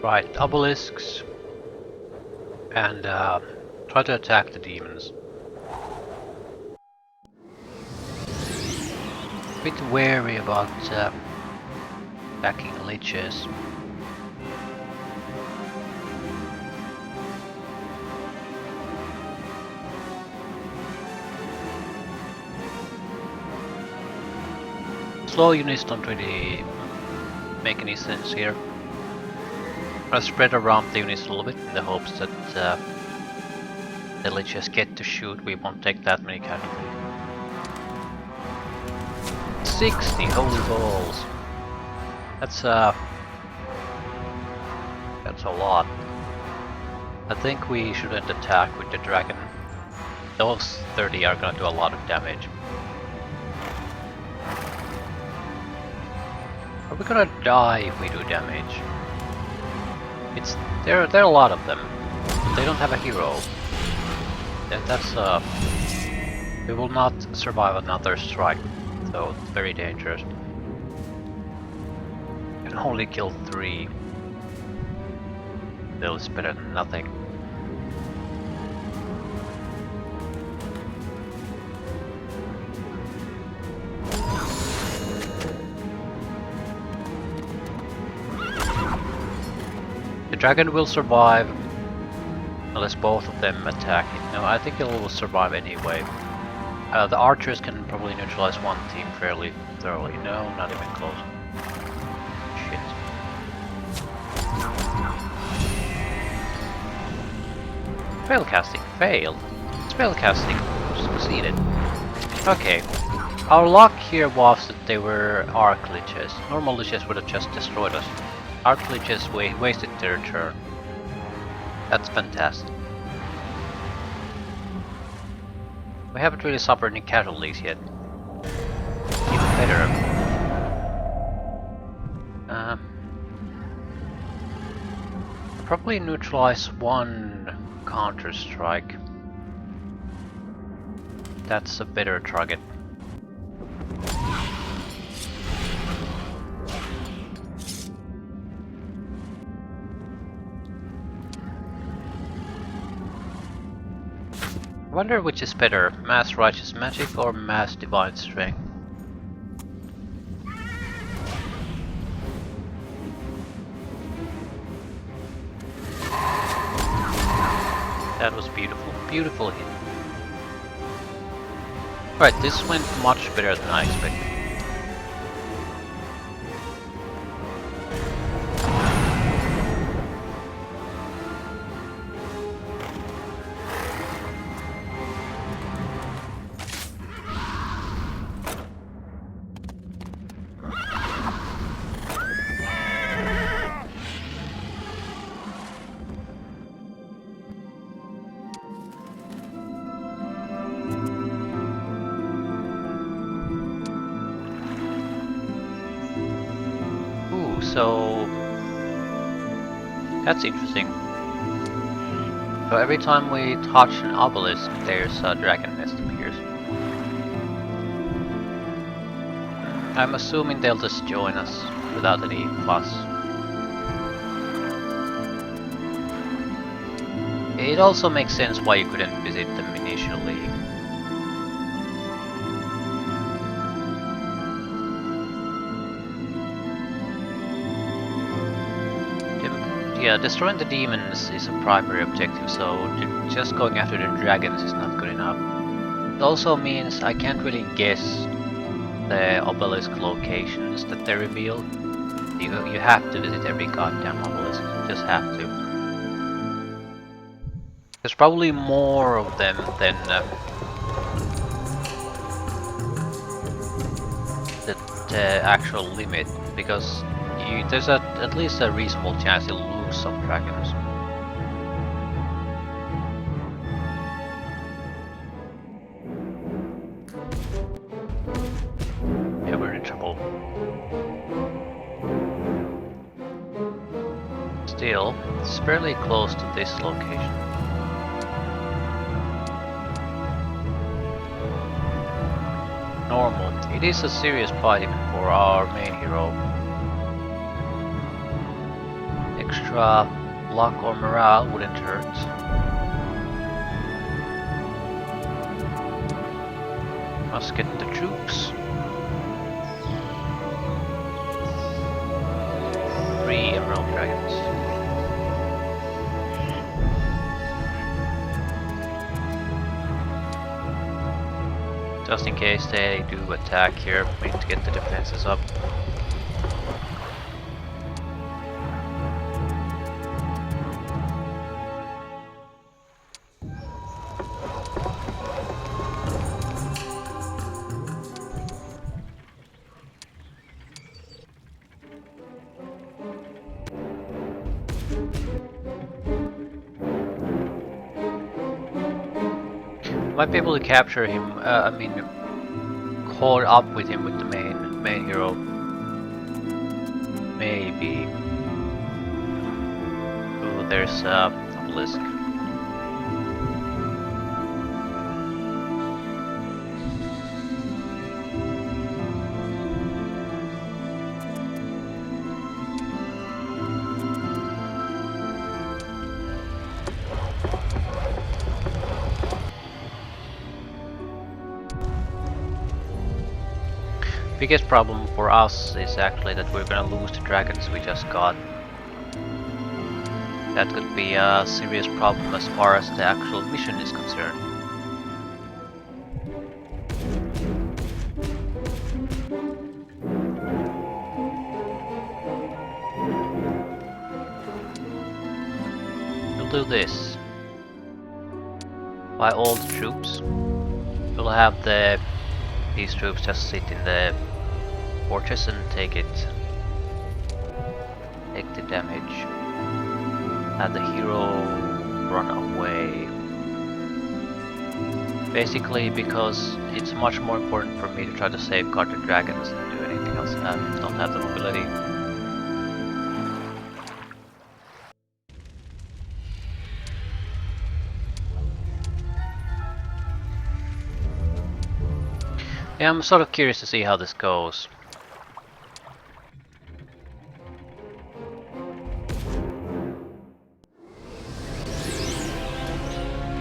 Right, obelisks and try to attack the demons. A bit wary about attacking liches. Slow units don't really make any sense here. I spread around the units a little bit in the hopes that the liches get to shoot. We won't take that many casualties. 60 holy balls. That's a lot. I think we shouldn't attack with the dragon. Those 30 are gonna do a lot of damage. Are we gonna die if we do damage? There are a lot of them. They don't have a hero. We will not survive another strike, so it's very dangerous. Can only kill 3. Still, it's better than nothing. The dragon will survive unless both of them attack it. No, I think it will survive anyway. The archers can probably neutralize one team fairly thoroughly. No, not even close. Shit. Spellcasting failed. Spellcasting succeeded. Okay. Our luck here was that they were arc liches. Normal liches would have just destroyed us. Arc liches wasted their turn. That's fantastic. We haven't really suffered any casualties yet. Even better. Probably neutralize one counter-strike. That's a better target. I wonder which is better, Mass Righteous Magic or Mass Divine Strength? That was beautiful, beautiful hit. Right, this went much better than I expected. So that's interesting. So every time we touch an obelisk, there's a dragon nest appears. I'm assuming they'll just join us without any fuss. It also makes sense why you couldn't visit them initially. Yeah, destroying the demons is a primary objective, so just going after the dragons is not good enough. It also means I can't really guess the obelisk locations that they reveal. You have to visit every goddamn obelisk, you just have to. There's probably more of them than the actual limit, because there's at least a reasonable chance you'll lose some dragons. Yeah, we're in trouble. Still, it's fairly close to this location. Normal. It is a serious fight even for our main hero. extra luck or morale wouldn't hurt. Must get the troops. 3 emerald dragons. Just in case they do attack here, we need to get the defenses up. Might be able to capture him, caught up with him with the main hero. Maybe. Ooh, there's a obelisk. Biggest problem for us is actually that we're gonna lose the dragons we just got. That could be a serious problem as far as the actual mission is concerned. We'll do this. By all the troops. We'll have these troops just sit in the fortress and take it. Take the damage. Have the hero run away. Basically because it's much more important for me to try to safeguard the dragons than do anything else. I don't have the mobility. Yeah, I'm sort of curious to see how this goes.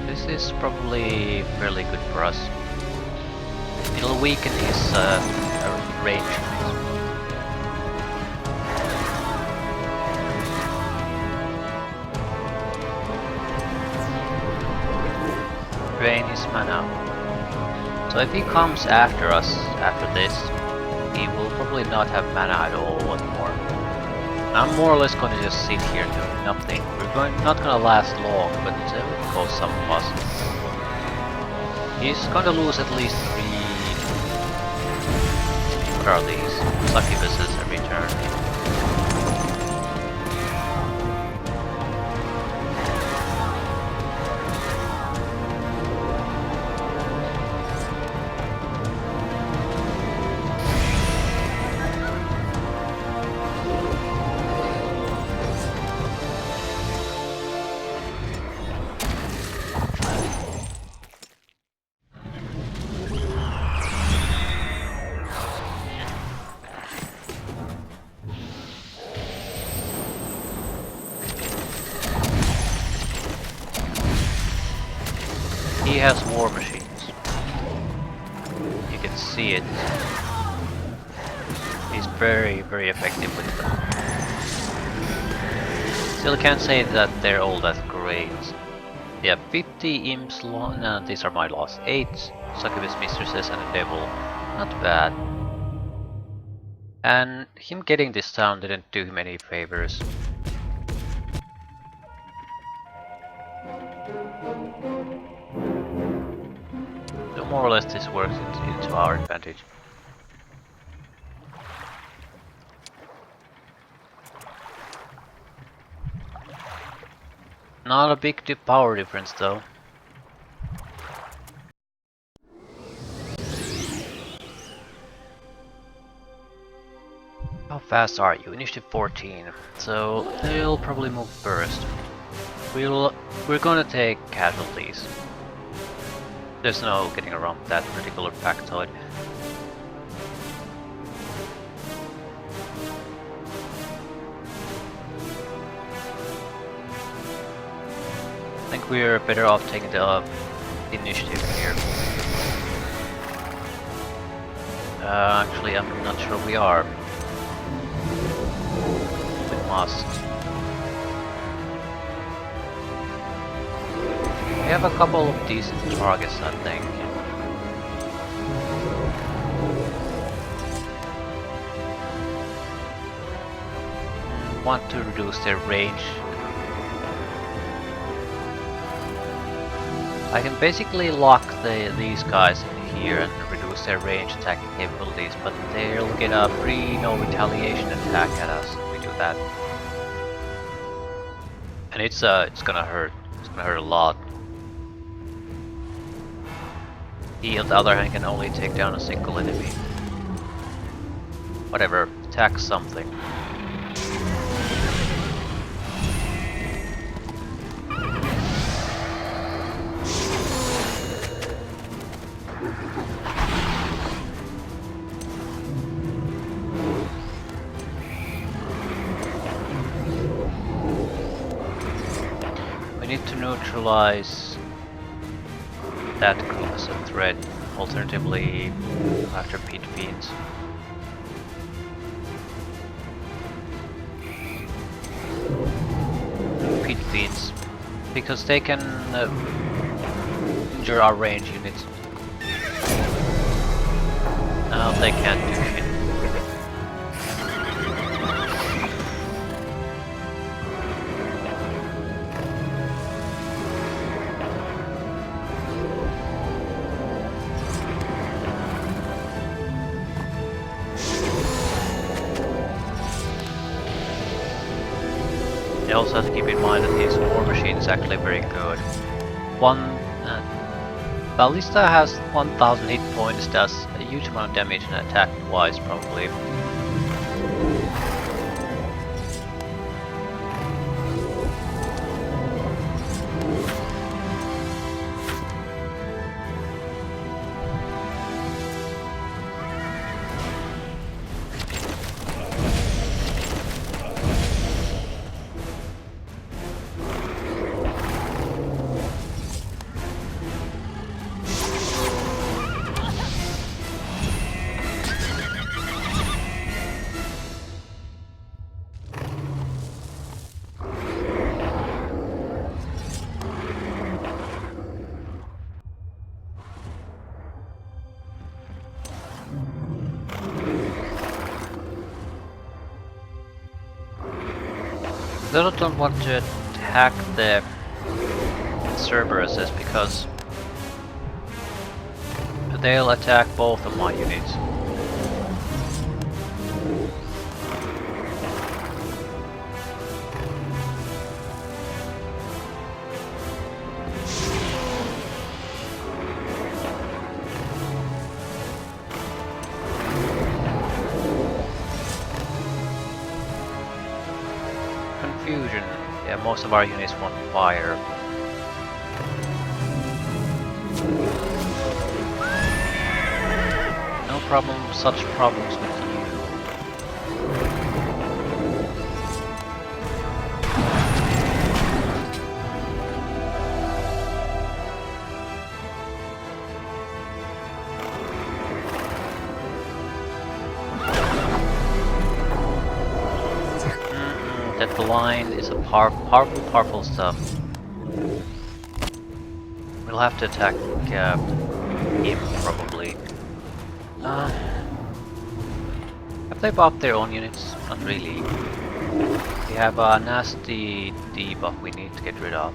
This is probably fairly good for us. It'll weaken his range. Drain his mana. So if he comes after us after this, he will probably not have mana at all anymore. I'm more or less going to just sit here doing nothing. We're not going to last long, but it will cause some fuss. He's going to lose at least 3... What are these? Succubuses every turn. He has war machines. You can see it. He's very, very effective with them. Still can't say that they're all that great. Yeah, 50 imps, no, these are my loss. 8 succubus mistresses and a devil. Not bad. And him getting this town didn't do him any favors. So more or less this works into our advantage. Not a big power difference though. How fast are you? Initiative 14. So they'll probably move first. We're gonna take casualties. There's no getting around that particular factoid. we're better off taking the initiative here. Actually, I'm not sure we are. We must. We have a couple of decent targets, I think. Want to reduce their range. I can basically lock these guys in here and reduce their range attacking capabilities, but they'll get a free no retaliation attack at us if we do that. And it's gonna hurt. It's gonna hurt a lot. He, on the other hand, can only take down a single enemy. Whatever, attack something. We need to neutralize that group as a threat, alternatively after pit fiends. Pit fiends, because they can injure our range units. No, they can't do shit. You also have to keep in mind that his war machine is actually very good. Ballista has 1000 hit points, does a huge amount of damage and attack wise probably. I don't want to attack the Cerberuses because they'll attack both of my units. Confusion. Yeah, most of our units want fire. No problem, such problems with you. That blind is a powerful stuff. We'll have to attack him probably. Have they buffed their own units? Not really. We have a nasty debuff we need to get rid of.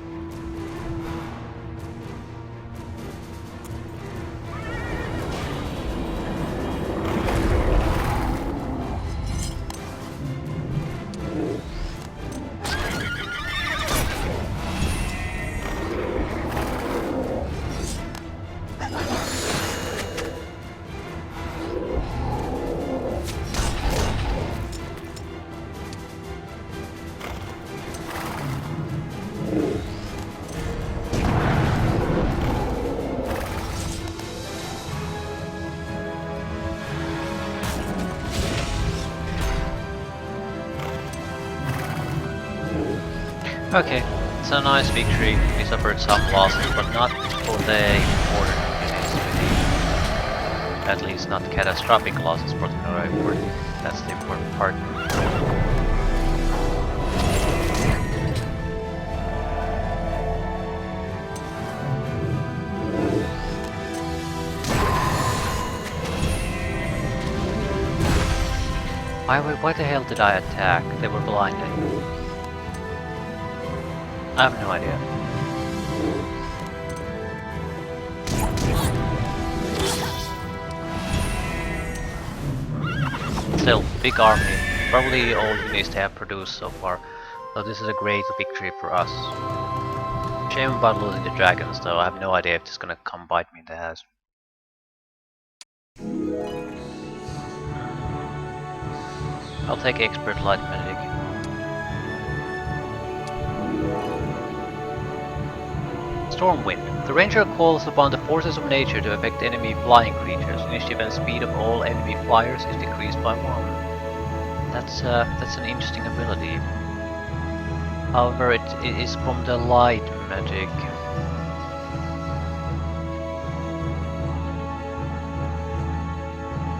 Okay, It's a nice victory. We suffered some losses, but not for the important units, really. At least not catastrophic losses, but not important. That's the important part. Why the hell did I attack? They were blinded. I have no idea. Still, big army. Probably all units they have produced so far. So this is a great victory for us. Shame about losing the dragons though. I have no idea if it's gonna come bite me in the ass. I'll take expert light magic. Stormwind. The ranger calls upon the forces of nature to affect enemy flying creatures. Initiative and speed of all enemy flyers is decreased by 1. That's an interesting ability. However, it is from the light magic.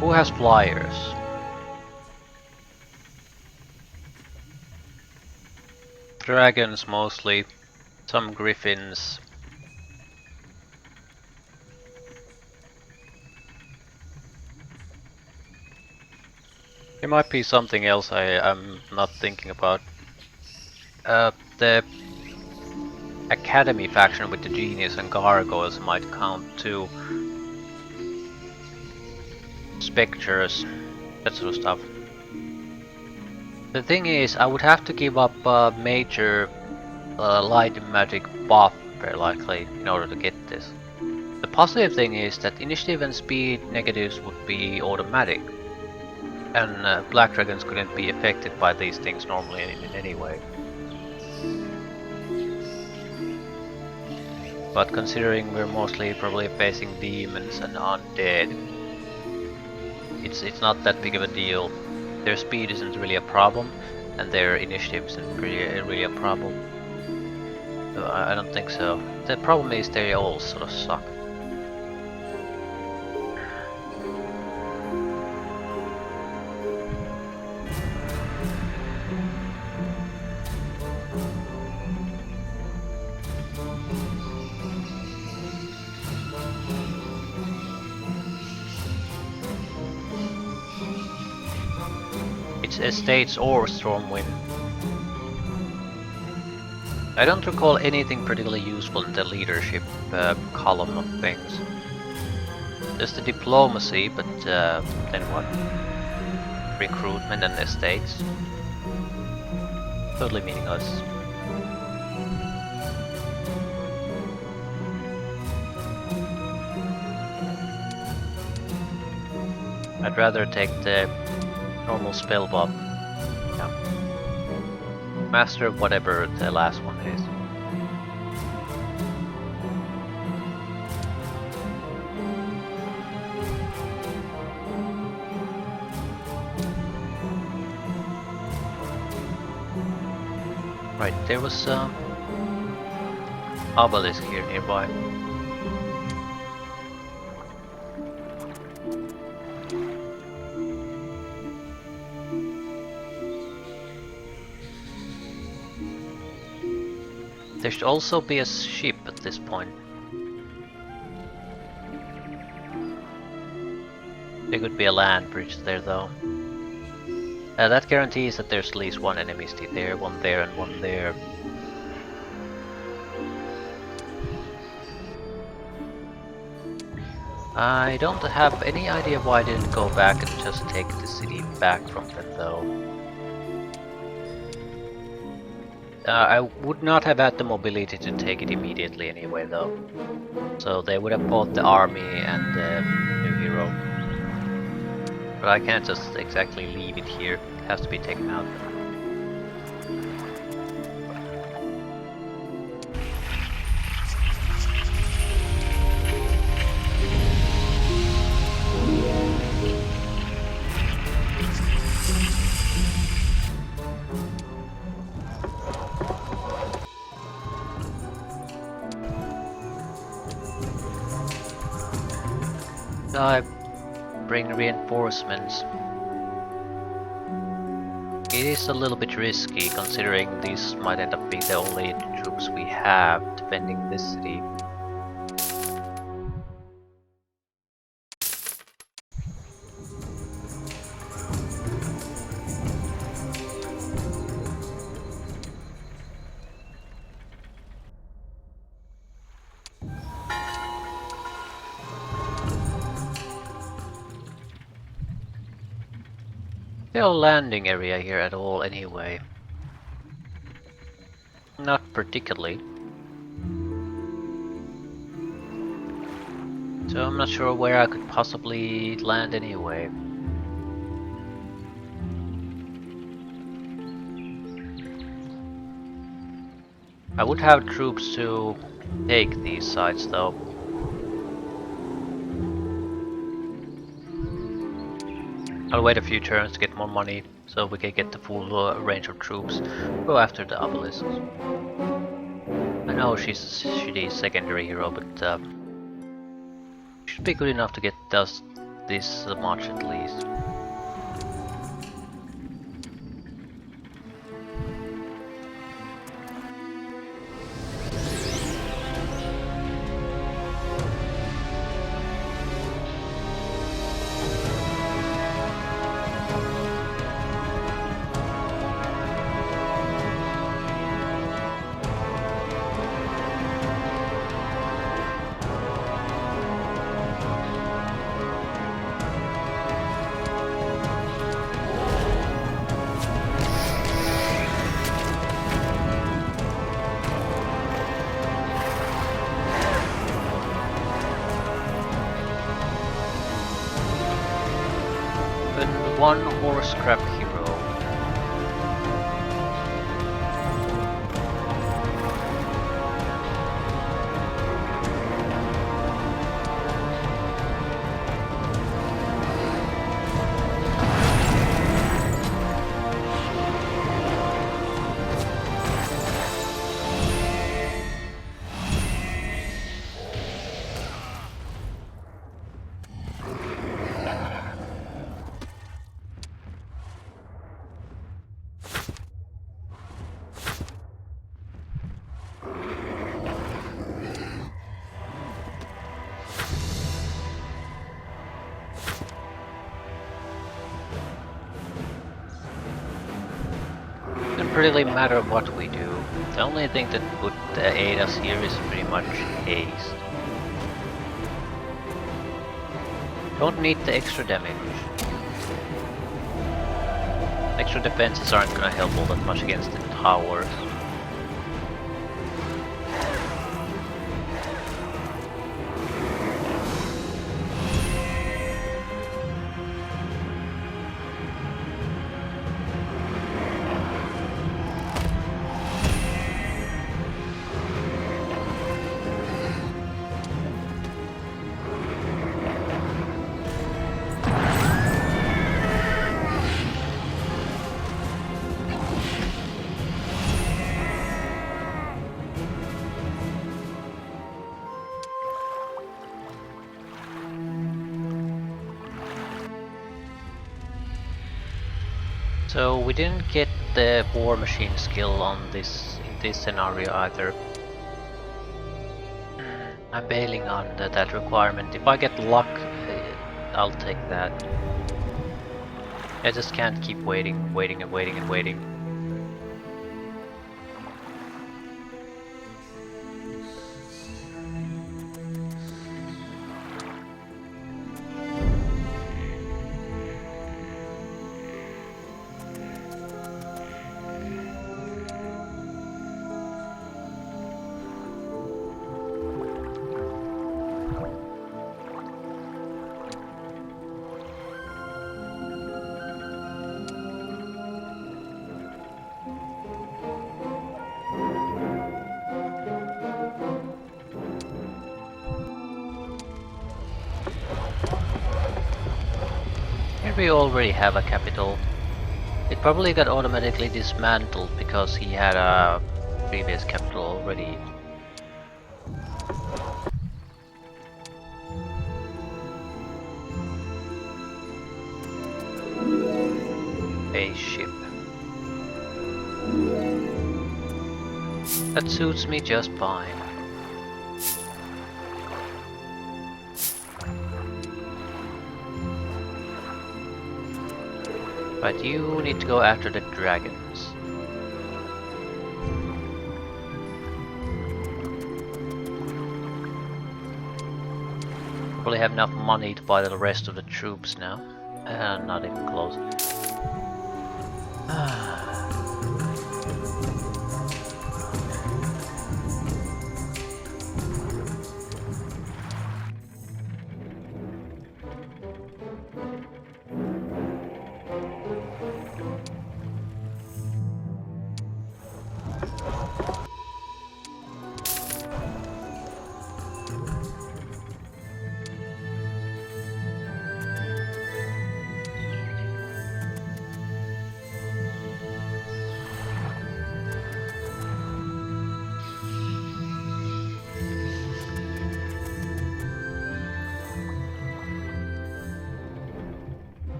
Who has flyers? Dragons mostly. Some griffins. There might be something else I'm not thinking about. The Academy faction with the genies and gargoyles might count too. Spectres, that sort of stuff. The thing is, I would have to give up a major light magic buff very likely in order to get this. The positive thing is that initiative and speed negatives would be automatic. And black dragons couldn't be affected by these things normally in any way. But considering we're mostly probably facing demons and undead, it's not that big of a deal. Their speed isn't really a problem, and their initiative isn't really a problem. So I don't think so. The problem is they all sort of suck. It's estates or Stormwind. I don't recall anything particularly useful in the leadership column of things. There's the diplomacy, but then what? Recruitment and estates. Totally meaningless. I'd rather take the normal spell buff. Yeah. Master of whatever the last one is. Right, there was obelisk here nearby. There should also be a ship at this point. There could be a land bridge there though. That guarantees that there's at least one enemy stick there, one there and one there. I don't have any idea why I didn't go back and just take the city back from them though. I would not have had the mobility to take it immediately anyway though. So they would have bought the army and the new hero. But I can't just exactly leave it here, it has to be taken out. I bring reinforcements. It is a little bit risky considering these might end up being the only troops we have defending this city. No landing area here at all anyway. Not particularly. So I'm not sure where I could possibly land anyway. I would have troops to take these sites though. I'll wait a few turns to get more money so we can get the full range of troops. Go after the obelisks. I know she's a shitty secondary hero, but should be good enough to get us this much at least. One horse crap hero. Doesn't really matter what we do. The only thing that would aid us here is pretty much haste. Don't need the extra damage. Extra defenses aren't gonna help all that much against the towers. So we didn't get the war machine skill on this in this scenario either. I'm bailing on that requirement. If I get luck, I'll take that. I just can't keep waiting and waiting. Here we already have a capital. It probably got automatically dismantled because he had a previous capital already. spaceship. That suits me just fine. Right, you need to go after the dragons. Probably have enough money to buy the rest of the troops now. Not even close.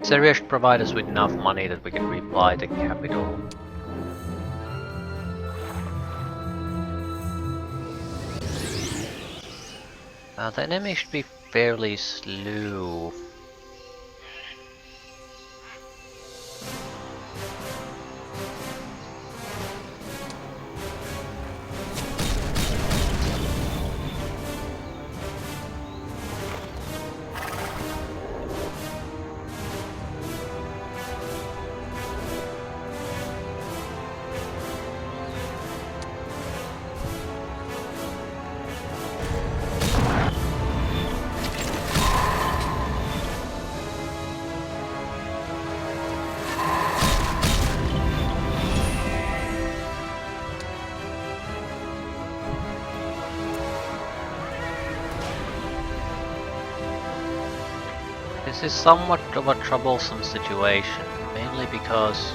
Seria should provide us with enough money that we can rebuy the capital. The enemy should be fairly slow. This is somewhat of a troublesome situation, mainly because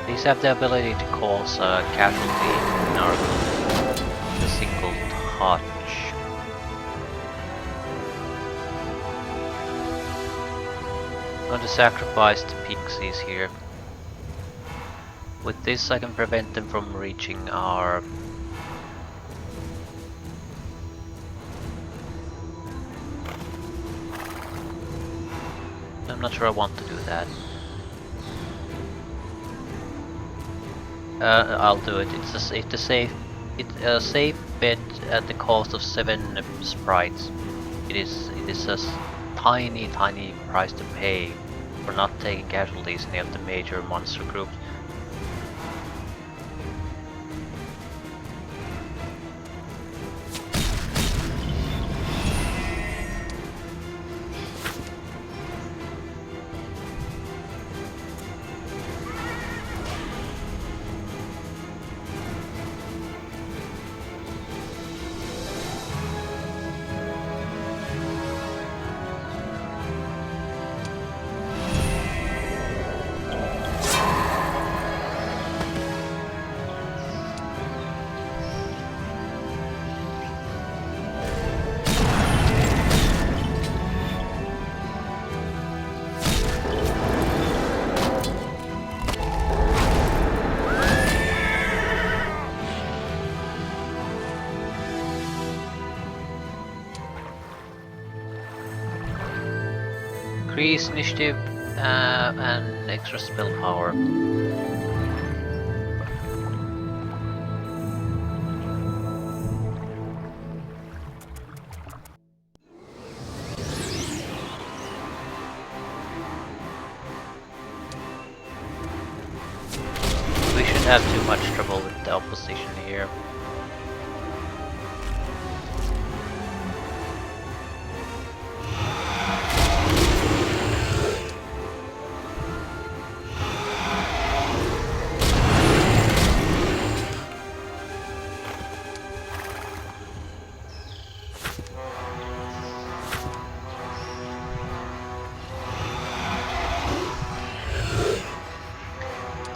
these have the ability to cause a casualty in our group with a single touch. I'm going to sacrifice the pixies here. With this I can prevent them from reaching our... I'm not sure I want to do that. I'll do it. It's a safe bet at the cost of 7 sprites. It is a tiny price to pay for not taking casualties in any of the major monster groups. Increase initiative and extra spell power. We shouldn't have too much trouble with the opposition here.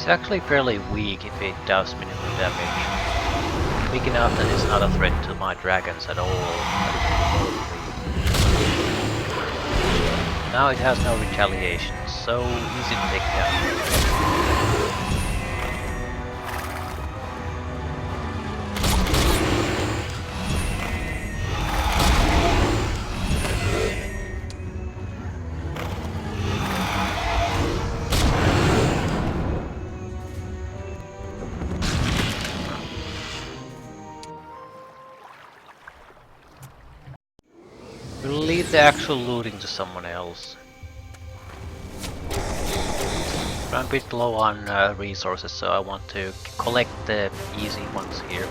actually fairly weak if it does minimal damage. Weak enough that it's not a threat to my dragons at all. Now it has no retaliation, so easy to take down. We'll leave the actual looting to someone else. I'm a bit low on resources, so I want to collect the easy ones here.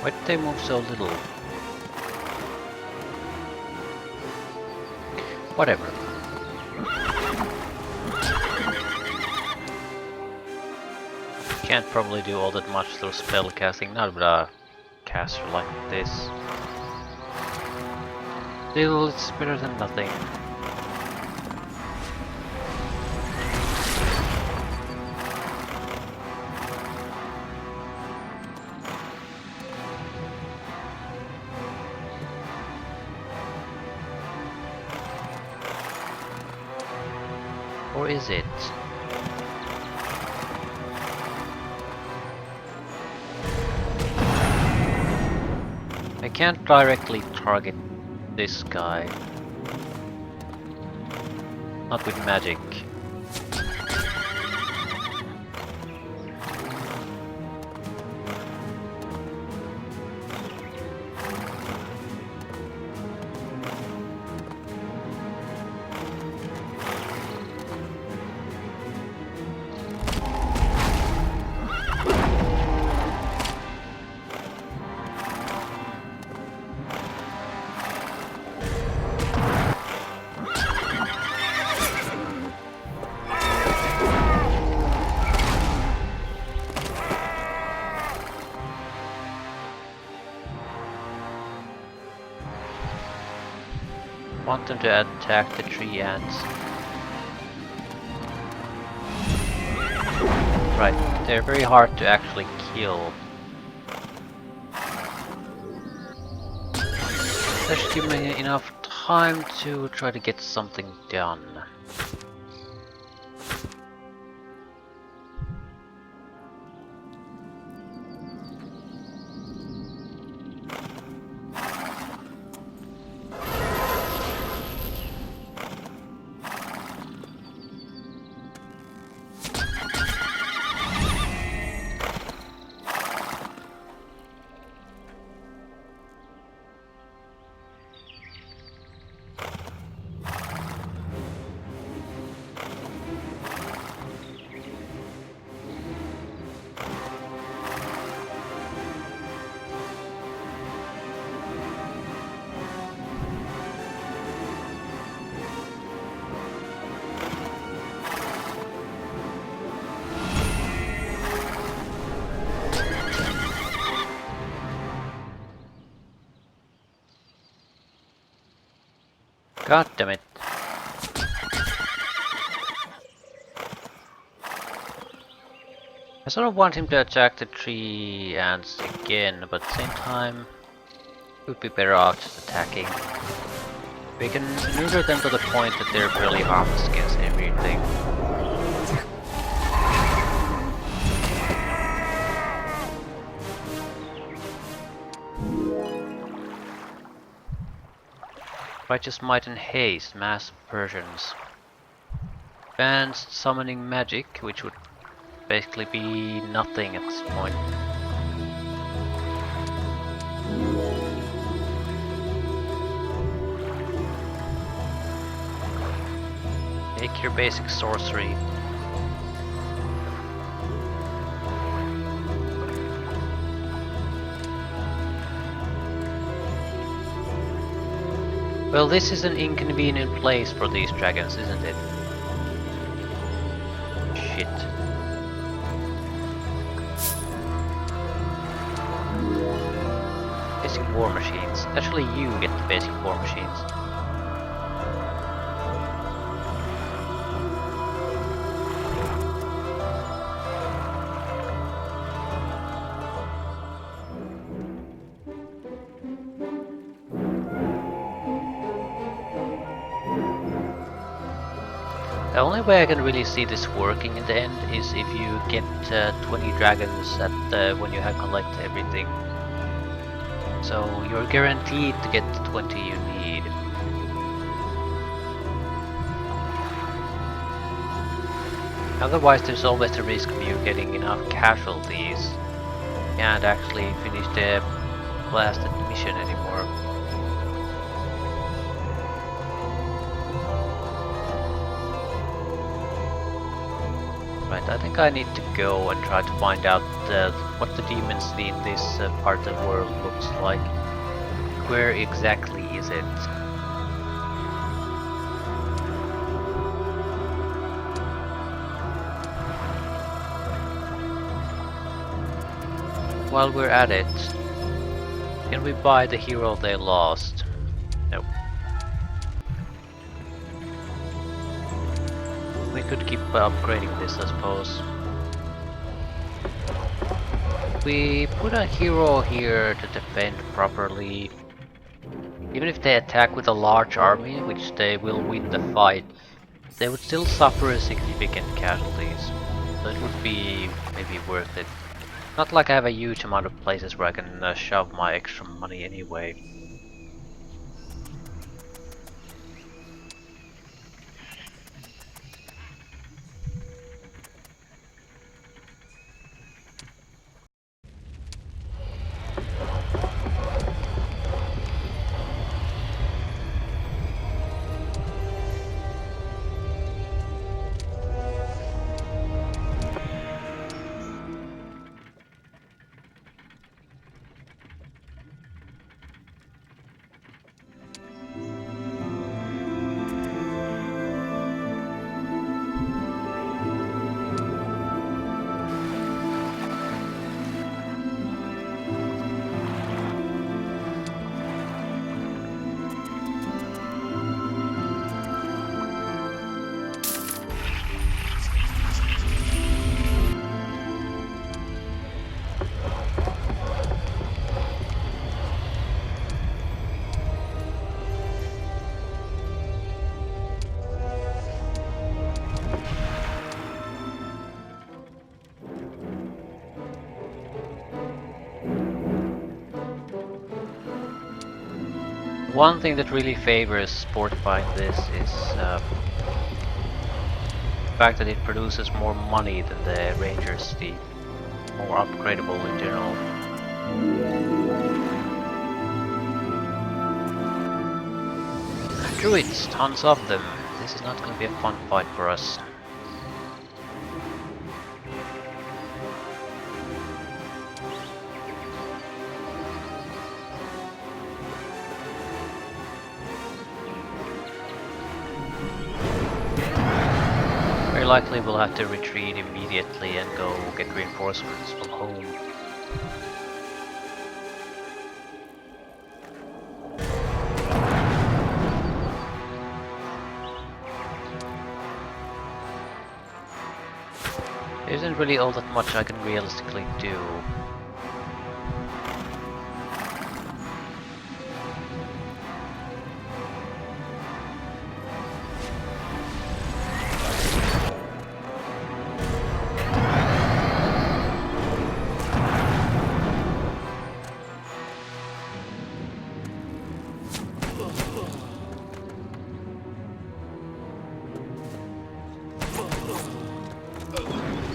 Why did they move so little? Whatever. Can't probably do all that much through spell casting, not with a caster like this. Still, it's better than nothing. Or is it? I can't directly target this guy. Not with magic. Want them to attack the tree ants. Right, they're very hard to actually kill. That should give me enough time to try to get something done. God damn it. I sort of want him to attack the tree ants again, but at the same time, it would be better off just attacking. We can neuter them to the point that they're fairly harmless against everything. Righteous Might and Haste, Mass Versions. Advanced Summoning Magic, which would basically be nothing at this point. Take your basic sorcery. Well, this is an inconvenient place for these dragons, isn't it? Shit. Basic war machines. Actually, you get the basic war machines. The only way I can really see this working in the end is if you get 20 dragons at when you have collected everything. So you're guaranteed to get the 20 you need. Otherwise there's always the risk of you getting enough casualties. You can't actually finish the blasted mission anymore. Right, I think I need to go and try to find out what the demons in this part of the world looks like. Where exactly is it? While we're at it, can we buy the hero they lost? Nope. We could keep upgrading this, I suppose. We put a hero here to defend properly. Even if they attack with a large army, which they will win the fight, they would still suffer significant casualties. So it would be maybe worth it. Not like I have a huge amount of places where I can shove my extra money anyway. One thing that really favors Sportify in this is the fact that it produces more money than the Ranger's Steed. More upgradable in general. Druids, tons of them. This is not going to be a fun fight for us. Very likely we'll have to retreat immediately and go get reinforcements from Homm. isn't really all that much I can realistically do.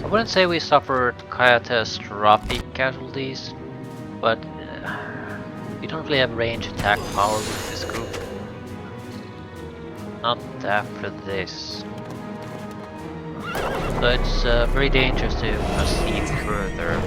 I wouldn't say we suffered catastrophic casualties, but we don't really have range attack power with this group. Not after this. So it's very dangerous to proceed further.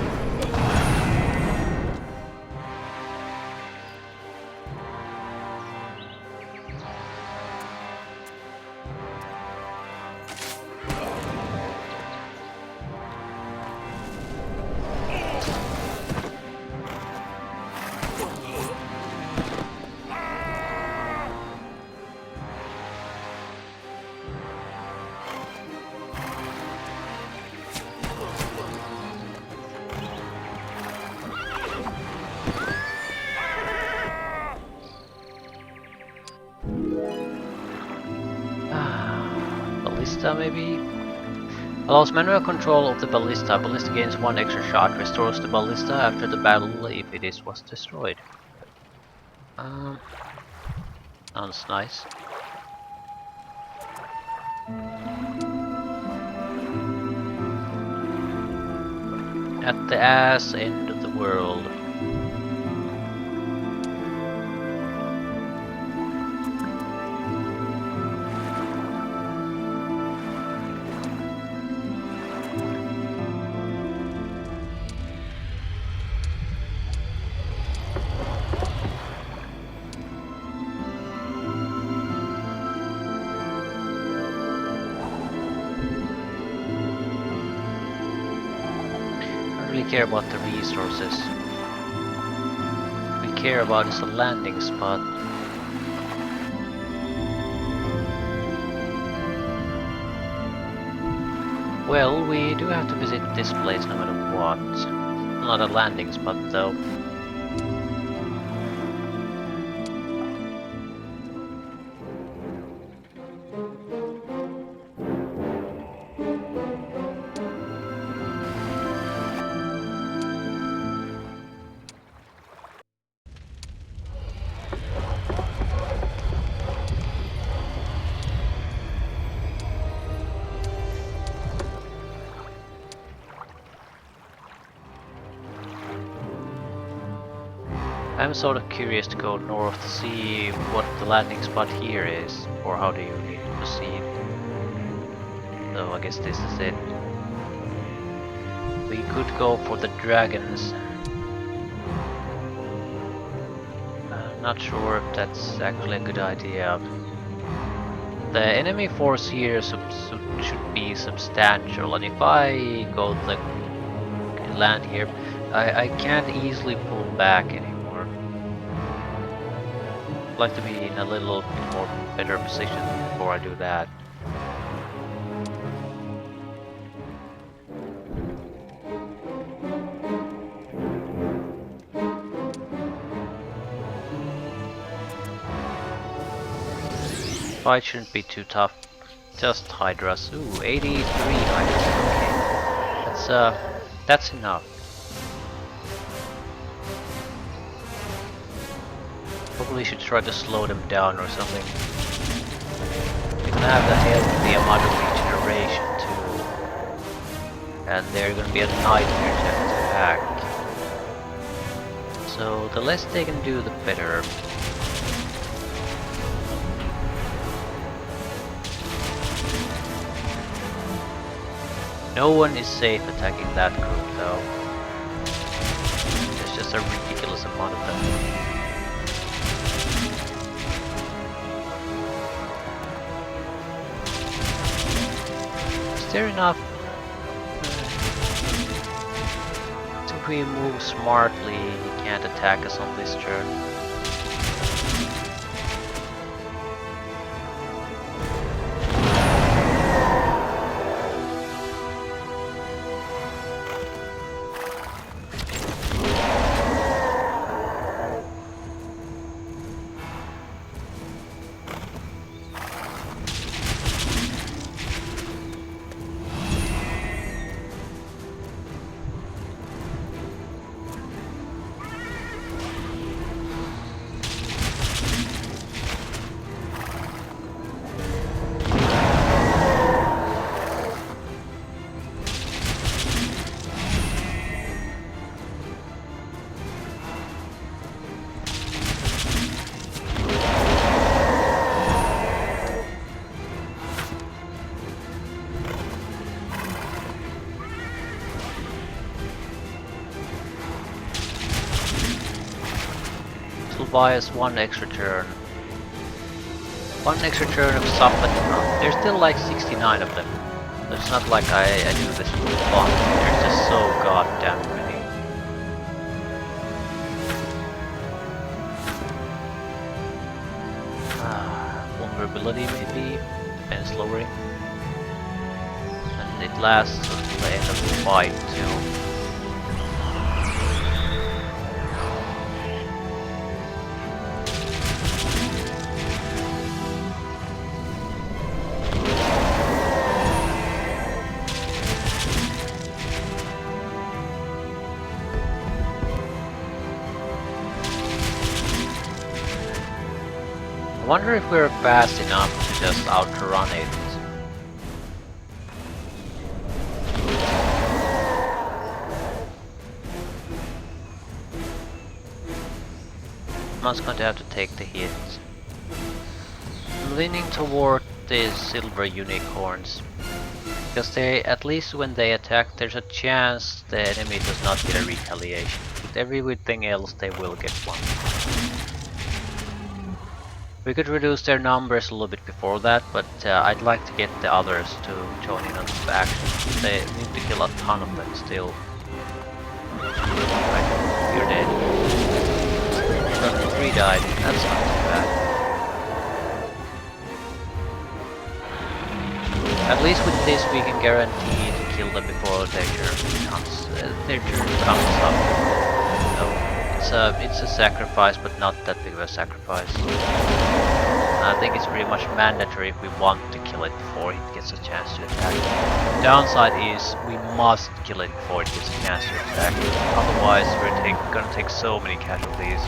Ballista maybe? Allows manual control of the ballista. Ballista gains 1 extra shot. Restores the ballista after the battle if was destroyed. Sounds nice. At the ass end of the world. Care about the resources. We care about is a landing spot. Well, we do have to visit this place no matter what. Not a landing spot though. I'm sort of curious to go north to see what the landing spot here is, or how do you need to proceed. So I guess this is it. We could go for the dragons. I'm not sure if that's actually a good idea. The enemy force here should be substantial, and if I go the land here, I can't easily pull back anymore. I'd like to be in a little bit more better position before I do that. Fight shouldn't be too tough. Just Hydras. Ooh, 83 Hydras. Okay. That's enough. Probably should try to slow them down or something. We can have the help with the amount of regeneration too. And they're gonna be a nightmare to attack. So the less they can do, the better. No one is safe attacking that group though. There's just a ridiculous amount of them. Is there enough? If we move smartly, he can't attack us on this turn. will buy us one extra turn. One extra turn of stuff, but there's still like 69 of them. So it's not like I do this for fun. There's just so goddamn many. Vulnerability maybe, defense lowering. And it lasts until the end of the fight too. I wonder if we're fast enough to just outrun it. Someone's going to have to take the hit. I'm leaning toward these silver unicorns. Because they, at least when they attack, there's a chance the enemy does not get a retaliation. With everything else, they will get one. We could reduce their numbers a little bit before that, but I'd like to get the others to join in on the action. They need to kill a ton of them still. Right, you're dead. But 3 died, that's not too bad. At least with this we can guarantee to kill them before their turn comes up. So it's a sacrifice, but not that big of a sacrifice. I think it's pretty much mandatory if we want to kill it before it gets a chance to attack. The downside is we must kill it before it gets a chance to attack. Otherwise we're gonna take so many casualties.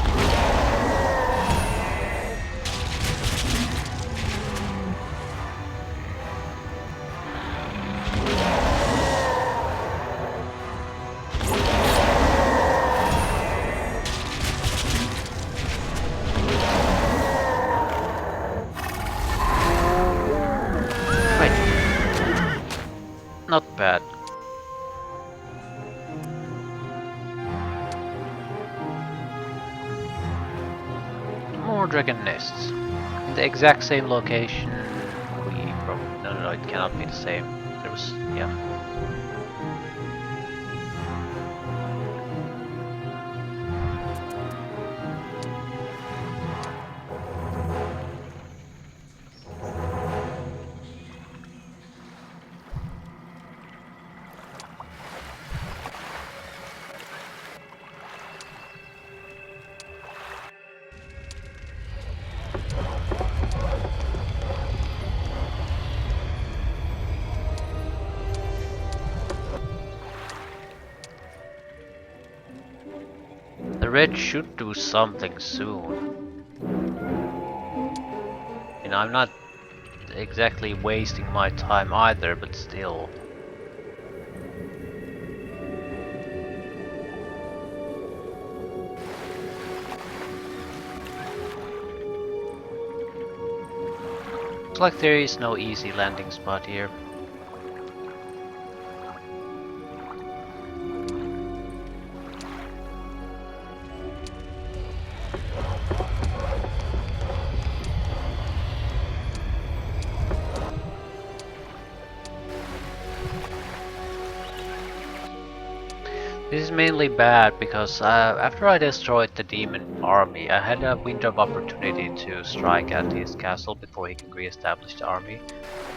Not bad. More dragon nests. In the exact same location. We probably... No, it cannot be the same. There was... yeah. The red should do something soon. And I'm not exactly wasting my time either, but still. Looks like there is no easy landing spot here. This is mainly bad because after I destroyed the demon army, I had a window of opportunity to strike at his castle before he can re-establish the army.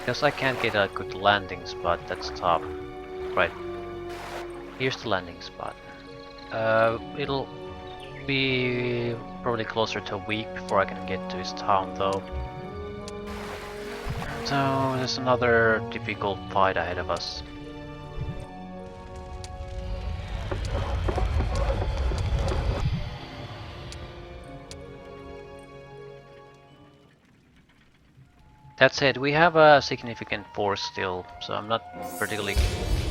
Because I can't get a good landing spot, that's tough. Right, here's the landing spot. It'll be probably closer to a week before I can get to his town though. So there's another difficult fight ahead of us. That said, we have a significant force still, so I'm not particularly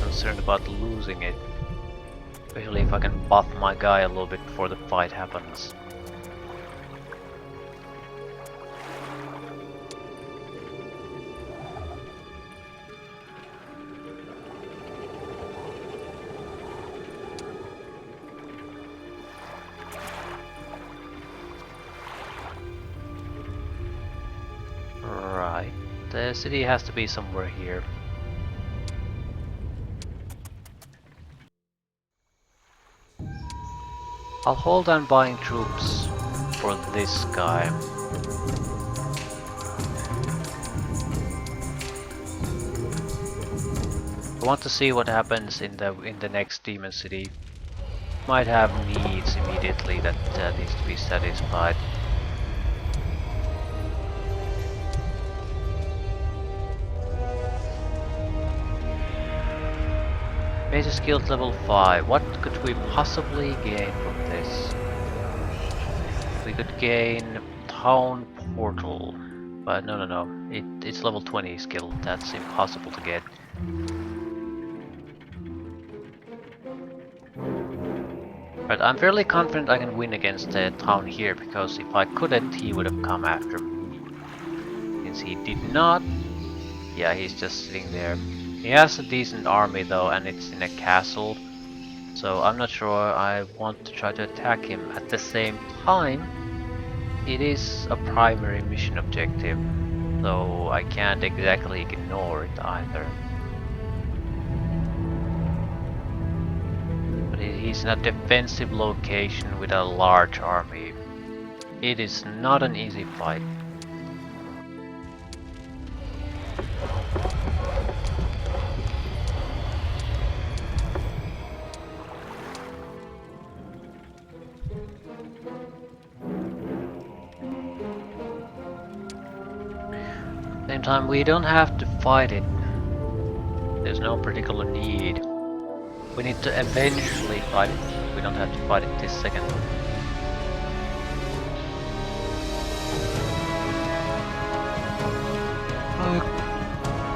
concerned about losing it. Especially if I can buff my guy a little bit before the fight happens. The city has to be somewhere here. I'll hold on buying troops for this guy. I want to see what happens in the next demon city. Might have needs immediately that needs to be satisfied. Basic skills level 5. What could we possibly gain from this? We could gain Town Portal. But no. It's level 20 skill. That's impossible to get. But I'm fairly confident I can win against the town here, because if I couldn't, he would have come after me. Since he did not, yeah, he's just sitting there. He has a decent army though, and it's in a castle, so I'm not sure I want to try to attack him. At the same time, it is a primary mission objective, so I can't exactly ignore it either. But he's in a defensive location with a large army. It is not an easy fight. Same time, we don't have to fight it. There's no particular need. We need to eventually fight it. We don't have to fight it this second.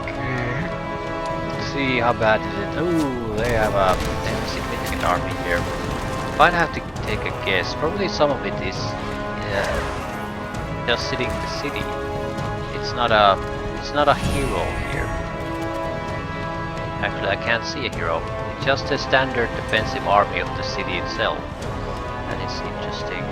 Okay. Let's see how bad is it. Ooh, they have a significant army here. If I'd have to take a guess, probably some of it is just sitting in the city. It's not a hero here. Actually, I can't see a hero. It's just a standard defensive army of the city itself. That is interesting.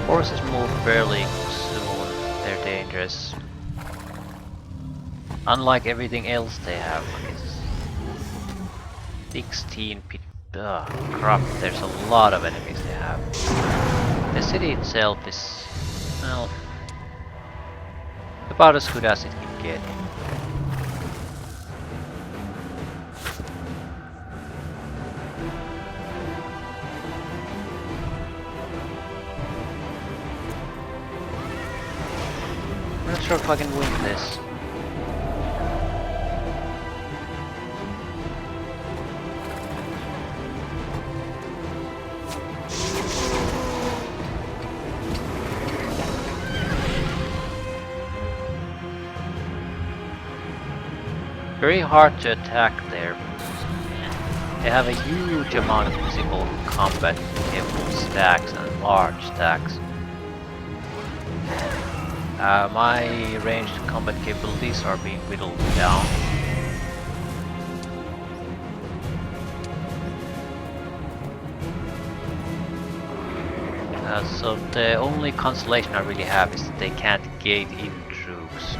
Horses move fairly soon, they're dangerous. Unlike everything else they have. It's 16 pit. Crap, there's a lot of enemies they have. The city itself is, well, about as good as it can get. I'm not sure if I can win this. Very hard to attack there. They have a huge amount of physical combat capable stacks and large stacks. My ranged combat capabilities are being whittled down. So the only consolation I really have is that they can't gate in troops.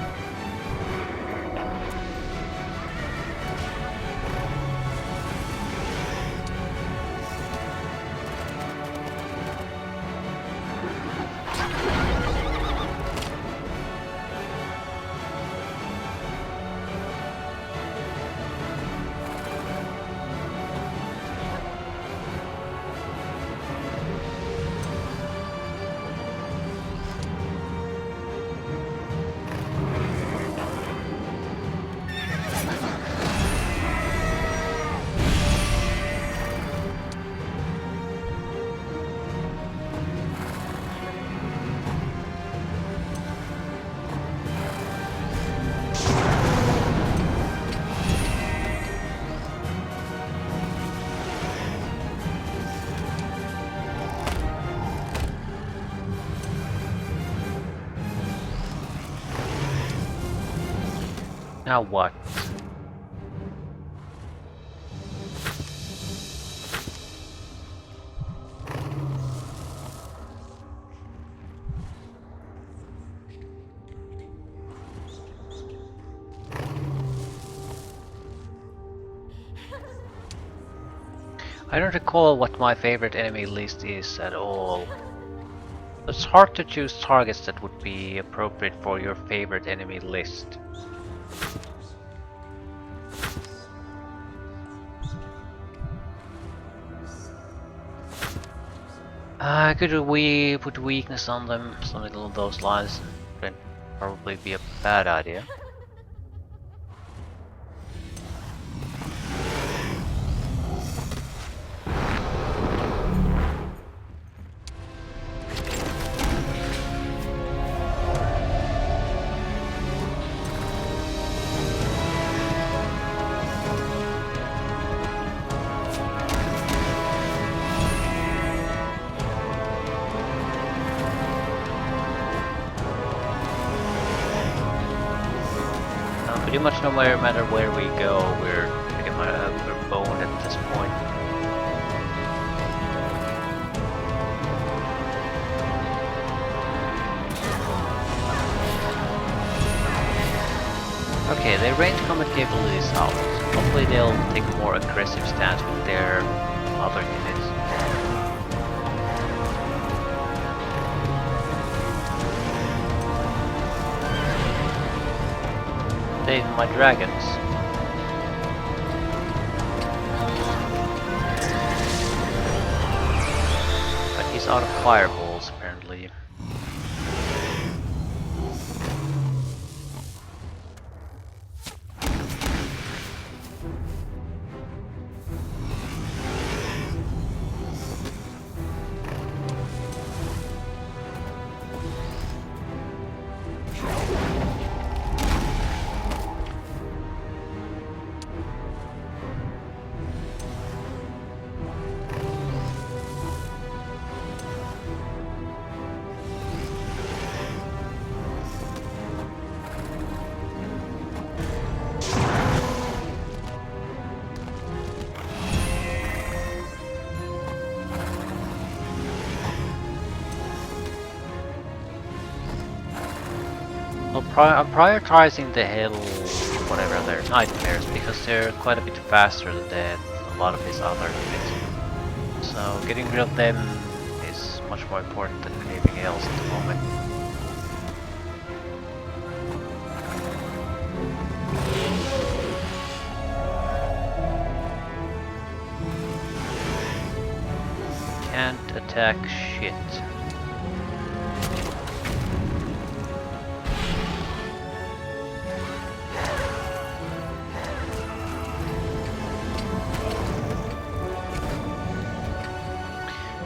Now what? I don't recall what my favorite enemy list is at all. It's hard to choose targets that would be appropriate for your favorite enemy list. Could we put weakness on them, something along those lines? Would probably be a bad idea. Pretty much no matter where we go, we're boned at this point. Okay, their range combat capability is out. Hopefully they'll take a more aggressive stance with their other units. They my dragons. But he's out of fireballs apparently. I'm prioritizing the hill, whatever they're nightmares, because they're quite a bit faster than a lot of his other units. So getting rid of them is much more important than anything else at the moment. Can't attack shit.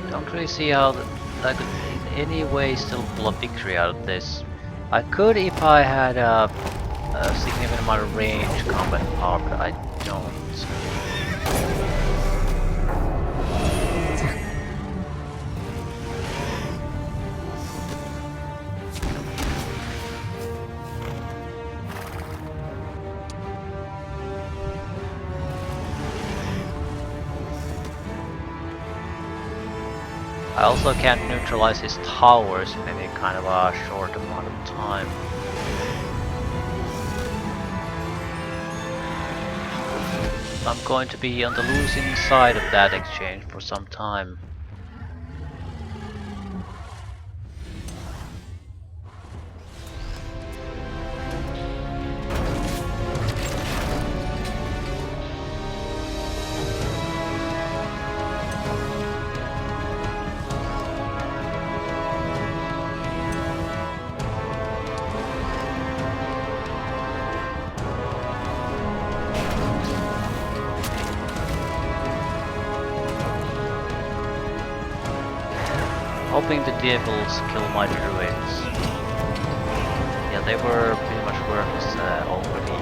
Don't really see how I could in any way still pull a victory out of this. I could if I had a significant amount of range combat power, but I don't. I also can't neutralize his towers in any kind of a short amount of time. I'm going to be on the losing side of that exchange for some time. Hoping the devils kill my druids. Yeah, they were pretty much worthless already.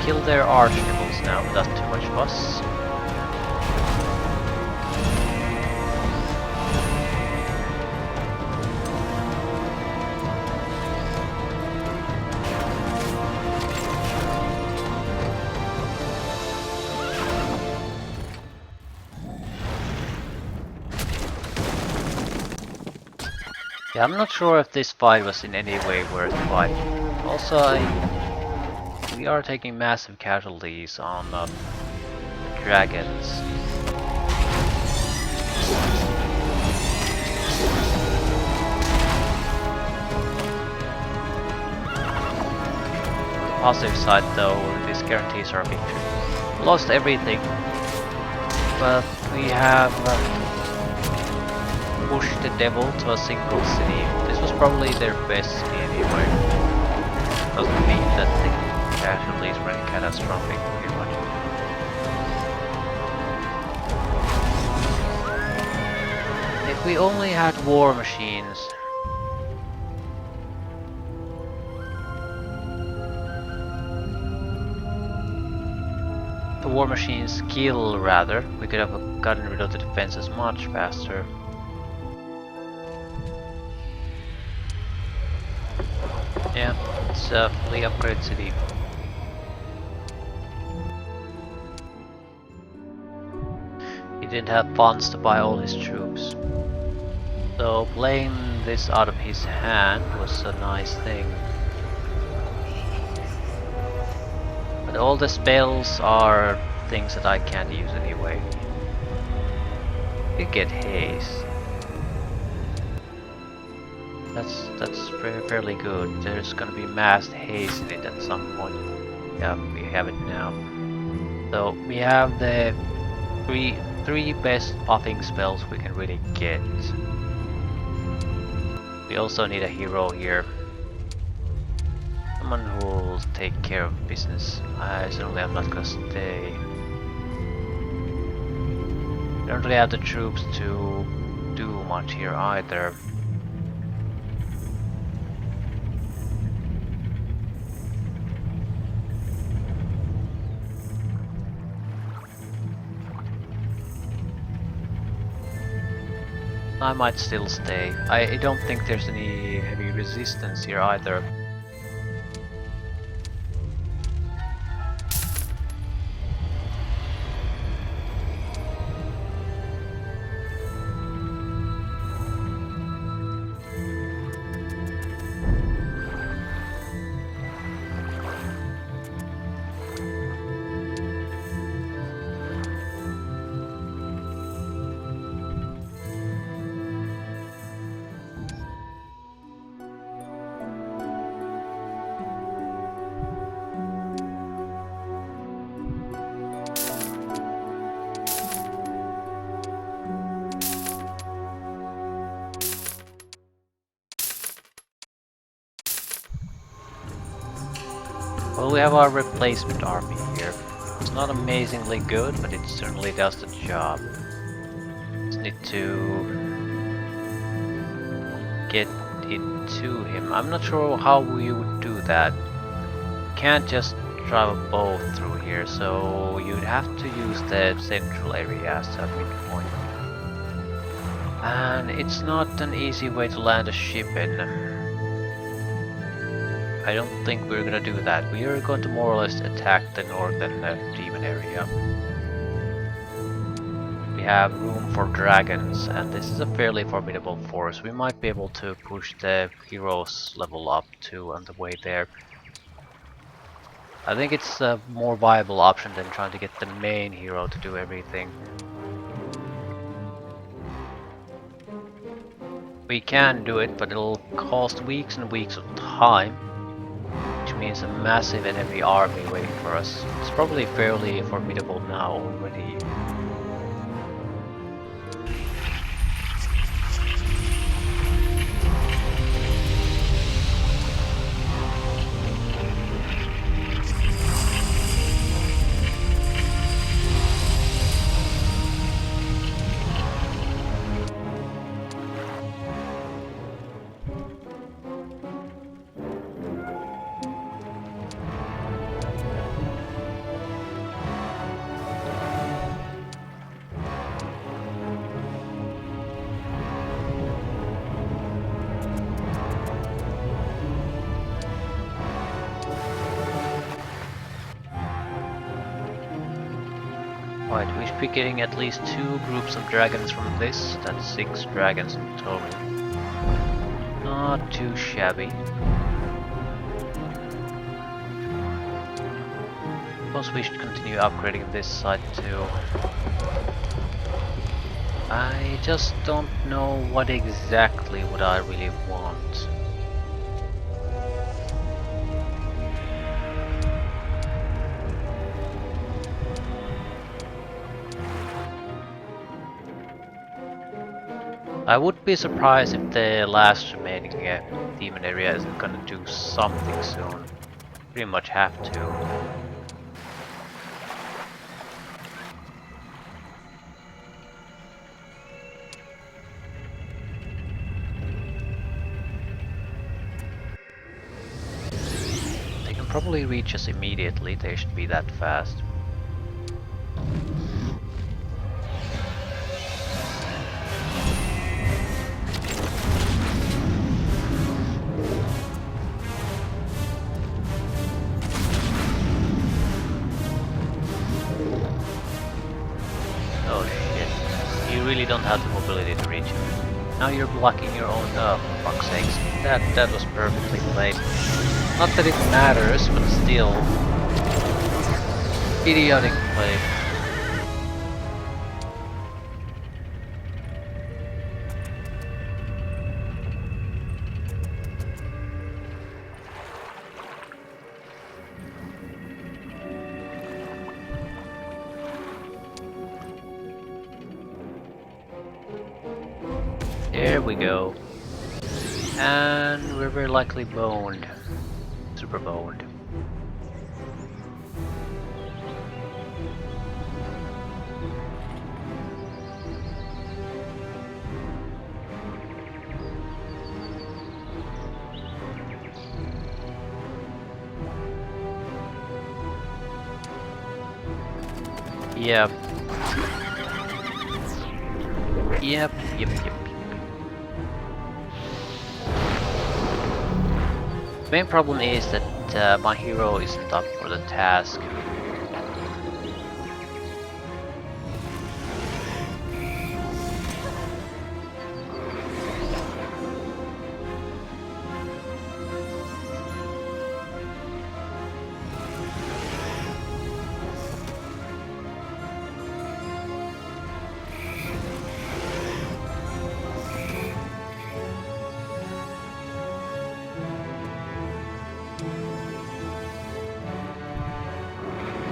Kill their archdevils now without too much fuss. Yeah, I'm not sure if this fight was in any way worth fighting. Also, we are taking massive casualties on the dragons. On the positive side though, this guarantees our victory. Lost everything, but we have pushed the devil to a single city. This was probably their best city anyway. Doesn't mean that the casualties were catastrophic, pretty much. If we only had war machines. The war machine skill rather, we could have gotten rid of the defenses much faster. Yeah, it's a fully upgraded city. He didn't have funds to buy all his troops. So playing this out of his hand was a nice thing. But all the spells are things that I can't use anyway. You get haste. That's fairly good. There's gonna be massed haste in it at some point. Yeah, we have it now. So we have the three best buffing spells we can really get. We also need a hero here. Someone who will take care of business. I certainly am not gonna stay. I don't really have the troops to do much here either. I might still stay. I don't think there's any heavy resistance here either. Well, we have our replacement army here. It's not amazingly good, but it certainly does the job. Just need to get it to him. I'm not sure how we would do that. Can't just drive a boat through here, so you'd have to use the central area as a midpoint. And it's not an easy way to land a ship in. I don't think we're gonna do that. We are going to more or less attack the northern demon area. We have room for dragons, and this is a fairly formidable force. We might be able to push the heroes level up too on the way there. I think it's a more viable option than trying to get the main hero to do everything. We can do it, but it'll cost weeks and weeks of time. Which means a massive enemy army waiting for us. It's probably fairly formidable now already. Right, we should be getting at least 2 groups of dragons from this. That's 6 dragons in total. not too shabby. Suppose we should continue upgrading this side too. I just don't know what exactly would I really want. I would be surprised if the last remaining demon area isn't gonna do something soon. Pretty much have to. They can probably reach us immediately, they should be that fast. Oh shit, you really don't have the mobility to reach him. Now you're blocking your own, for fuck's sakes. That was perfectly played. Not that it matters, but still. Idiotic play. There we go. And we're very likely boned. Super boned. Yep. Yep. The main problem is that my hero isn't up for the task.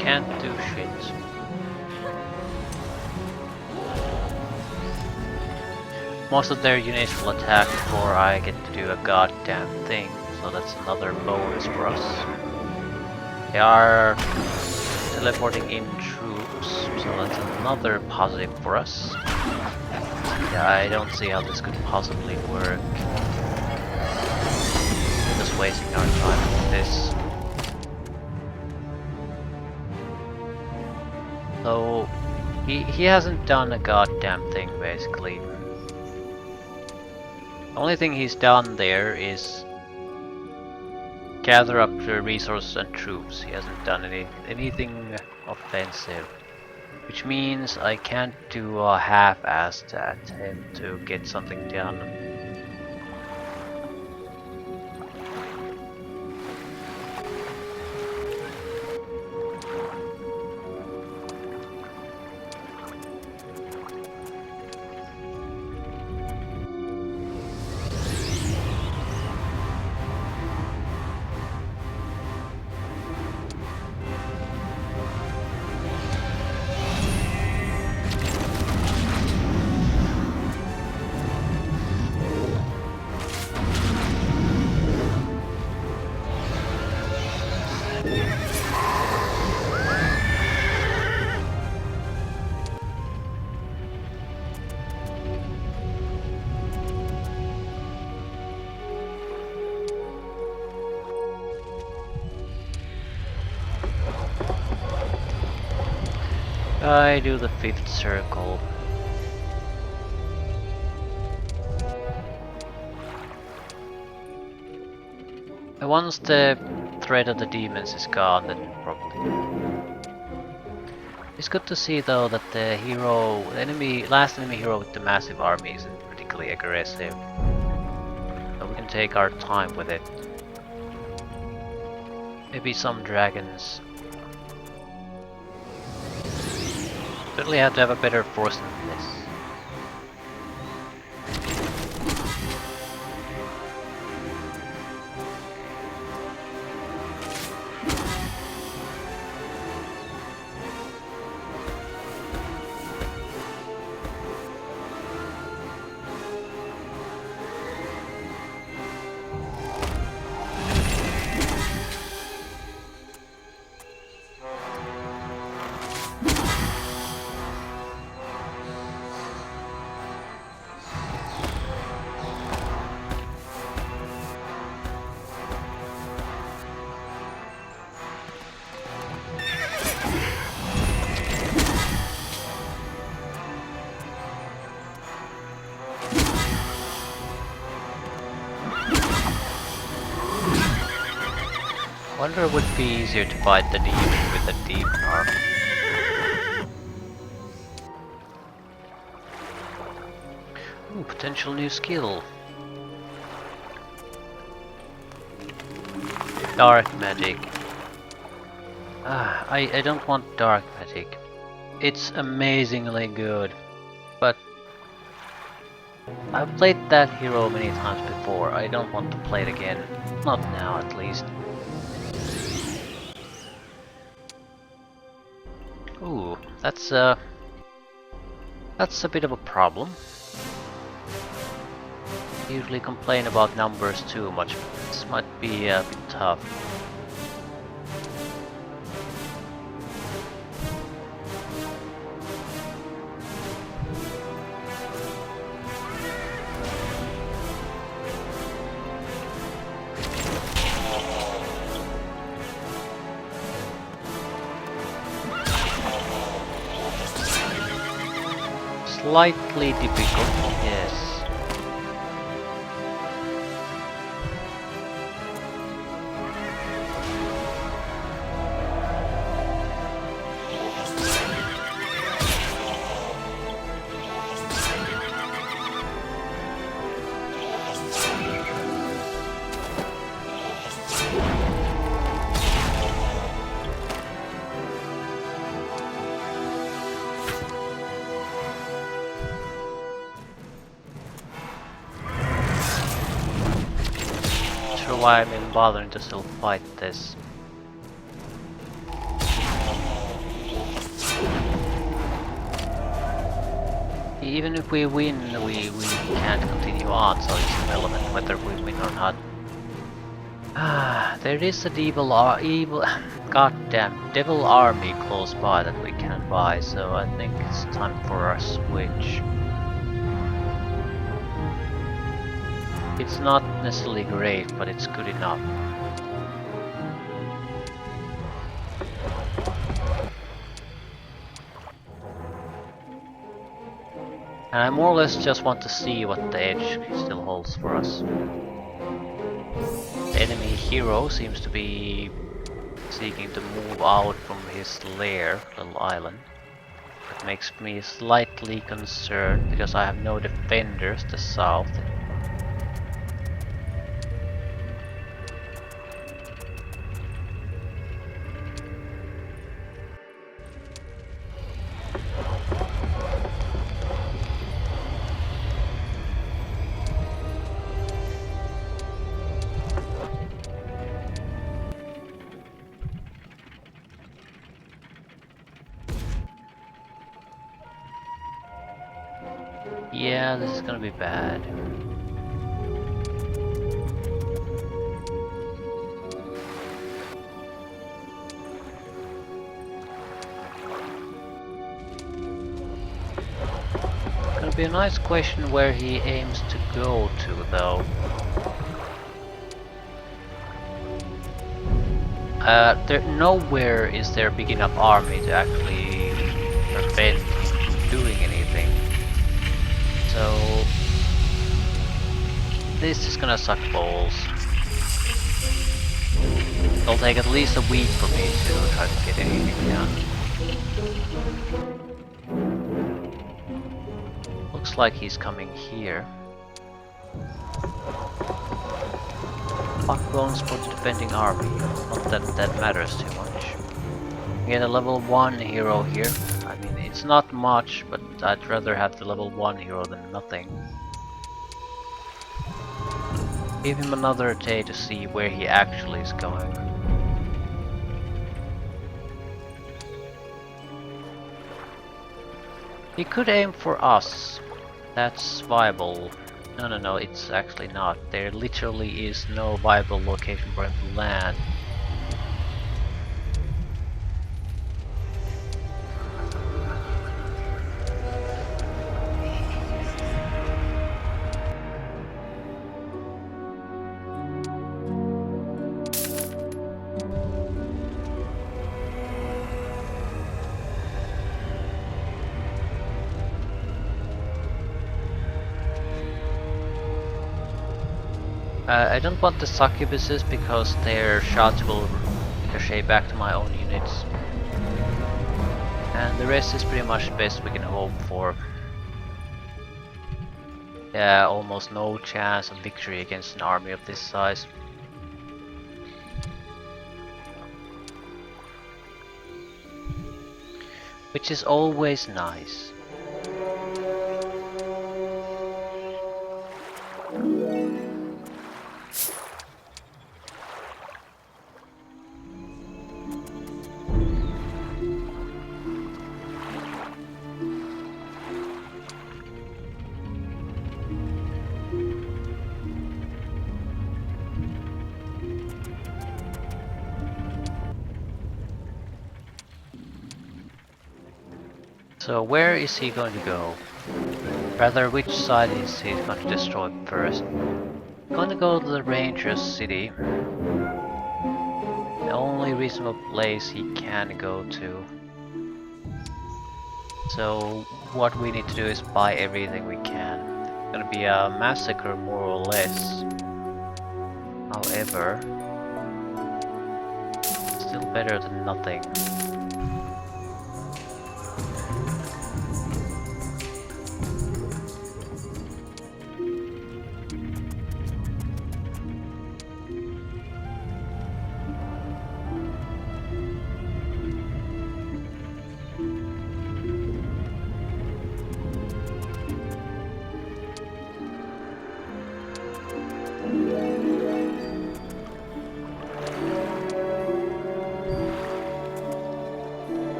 Can't do shit. Most of their units will attack before I get to do a goddamn thing, so that's another bonus for us. They are teleporting in troops, so that's another positive for us. Yeah, I don't see how this could possibly work. We're just wasting our time with this. So, he hasn't done a goddamn thing, basically. The only thing he's done there is gather up the resources and troops. He hasn't done anything offensive. Which means I can't do a half-assed attempt to get something done. I do the 5th circle. And once the threat of the demons is gone, then probably. It's good to see though that the last enemy hero with the massive army isn't particularly aggressive. So we can take our time with it. Maybe some dragons. Certainly have to have a better force than this. I wonder it would be easier to fight the demon with a demon army. Ooh, potential new skill. Dark magic. I don't want dark magic. It's amazingly good, but I've played that hero many times before. I don't want to play it again. Not now, at least. Ooh, that's a bit of a problem. I usually complain about numbers too much, but this might be a bit tough. Slightly difficult, yes. Why I'm even bothering to still fight this. Even if we win, we can't continue on, so it's irrelevant whether we win or not. There is a goddamn devil army close by that we can buy, so I think it's time for a switch. It's not necessarily great, but it's good enough. And I more or less just want to see what the edge still holds for us. The enemy hero seems to be seeking to move out from his lair, little island. That makes me slightly concerned, because I have no defenders to south. Yeah, this is gonna be bad. Gonna be a nice question where he aims to go to, though. Nowhere is there big enough army to actually prevent him doing anything. So this is gonna suck balls. It'll take at least a week for me to try to get anything done. Looks like he's coming here. Backbones for the defending army. Not that that matters too much. Get a level 1 hero here. I mean, it's not much, but I'd rather have the level 1 hero than nothing. Give him another day to see where he actually is going. He could aim for us. That's viable. No, it's actually not. There literally is no viable location for him to land. I don't want the succubuses because their shots will ricochet back to my own units. And the rest is pretty much the best we can hope for. Yeah, almost no chance of victory against an army of this size. Which is always nice. So where is he going to go? Rather, which side is he going to destroy first? Going to go to the Ranger's city. The only reasonable place he can go to. So what we need to do is buy everything we can. It's gonna be a massacre more or less. However, still better than nothing.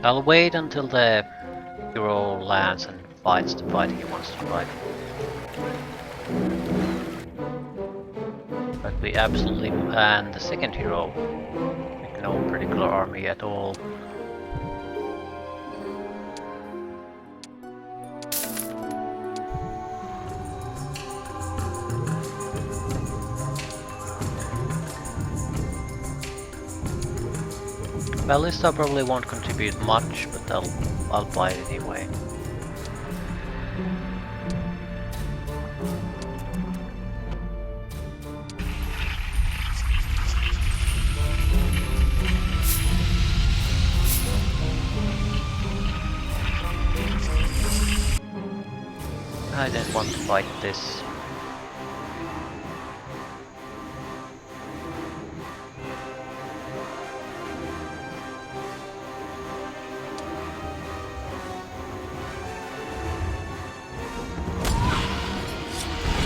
I'll wait until the hero lands and fights the fight he wants to fight. But we absolutely ban the second hero with no particular army at all. Ballista probably won't contribute much, but I'll buy it anyway. I didn't want to fight this.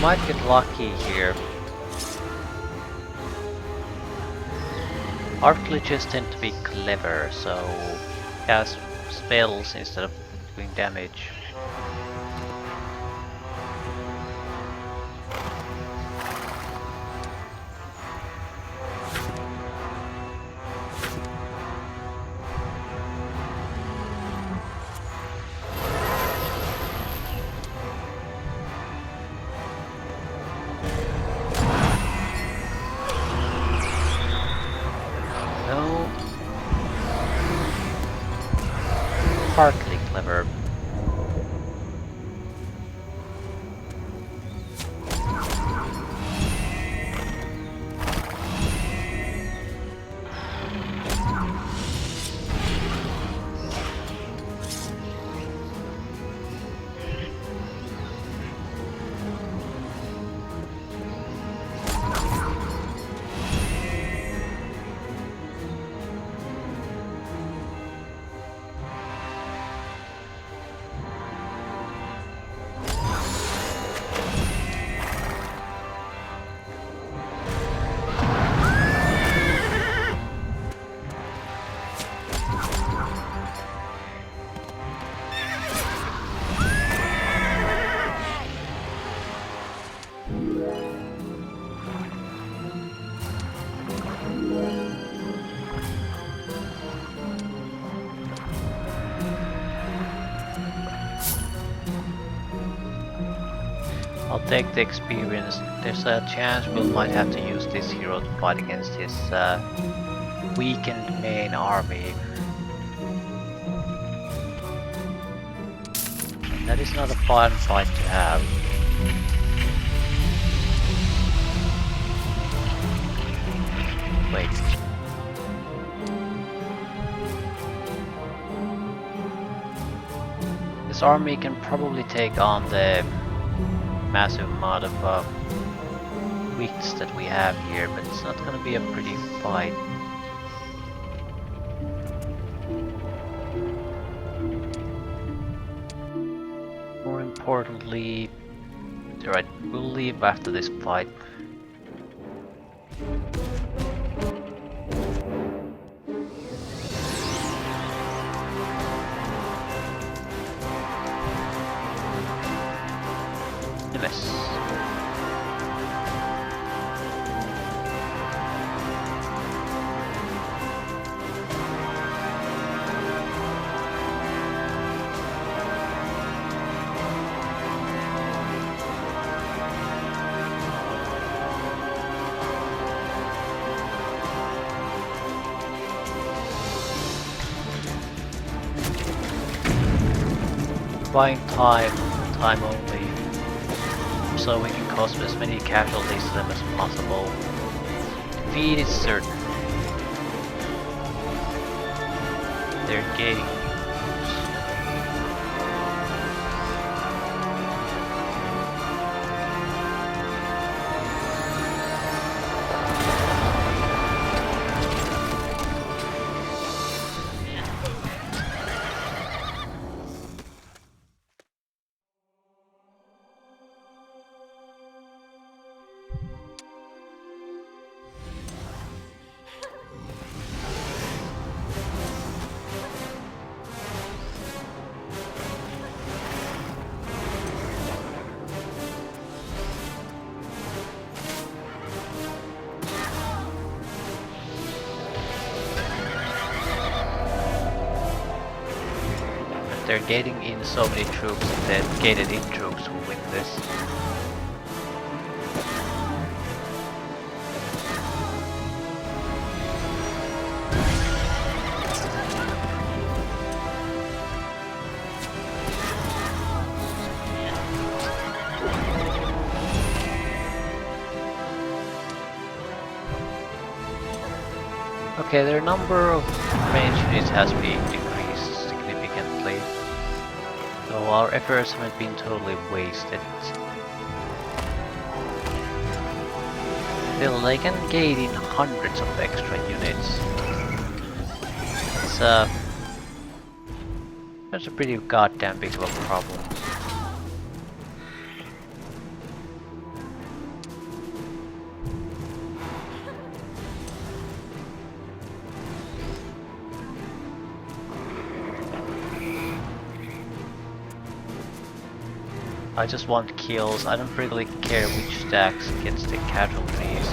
Might get lucky here. Arcliches tend to be clever, so cast spells instead of doing damage. Partly clever. take the experience. There's a chance we might have to use this hero to fight against his weakened main army. That is not a fun fight to have. Wait. This army can probably take on the massive amount of weakness that we have here, but it's not gonna be a pretty fight. More importantly, alright, we'll leave after this fight. Miss. Buying time only, so we can cause as many casualties to them as possible. Defeat is certain. They're gaining. They're gating in so many troops and then gated in troops will win this. Okay, their number of range units has been decreased significantly, so our efforts haven't been totally wasted. Still, they can gain in hundreds of extra units. That's a pretty goddamn big of a problem. I just want kills, I don't really care which stacks gets the casualties.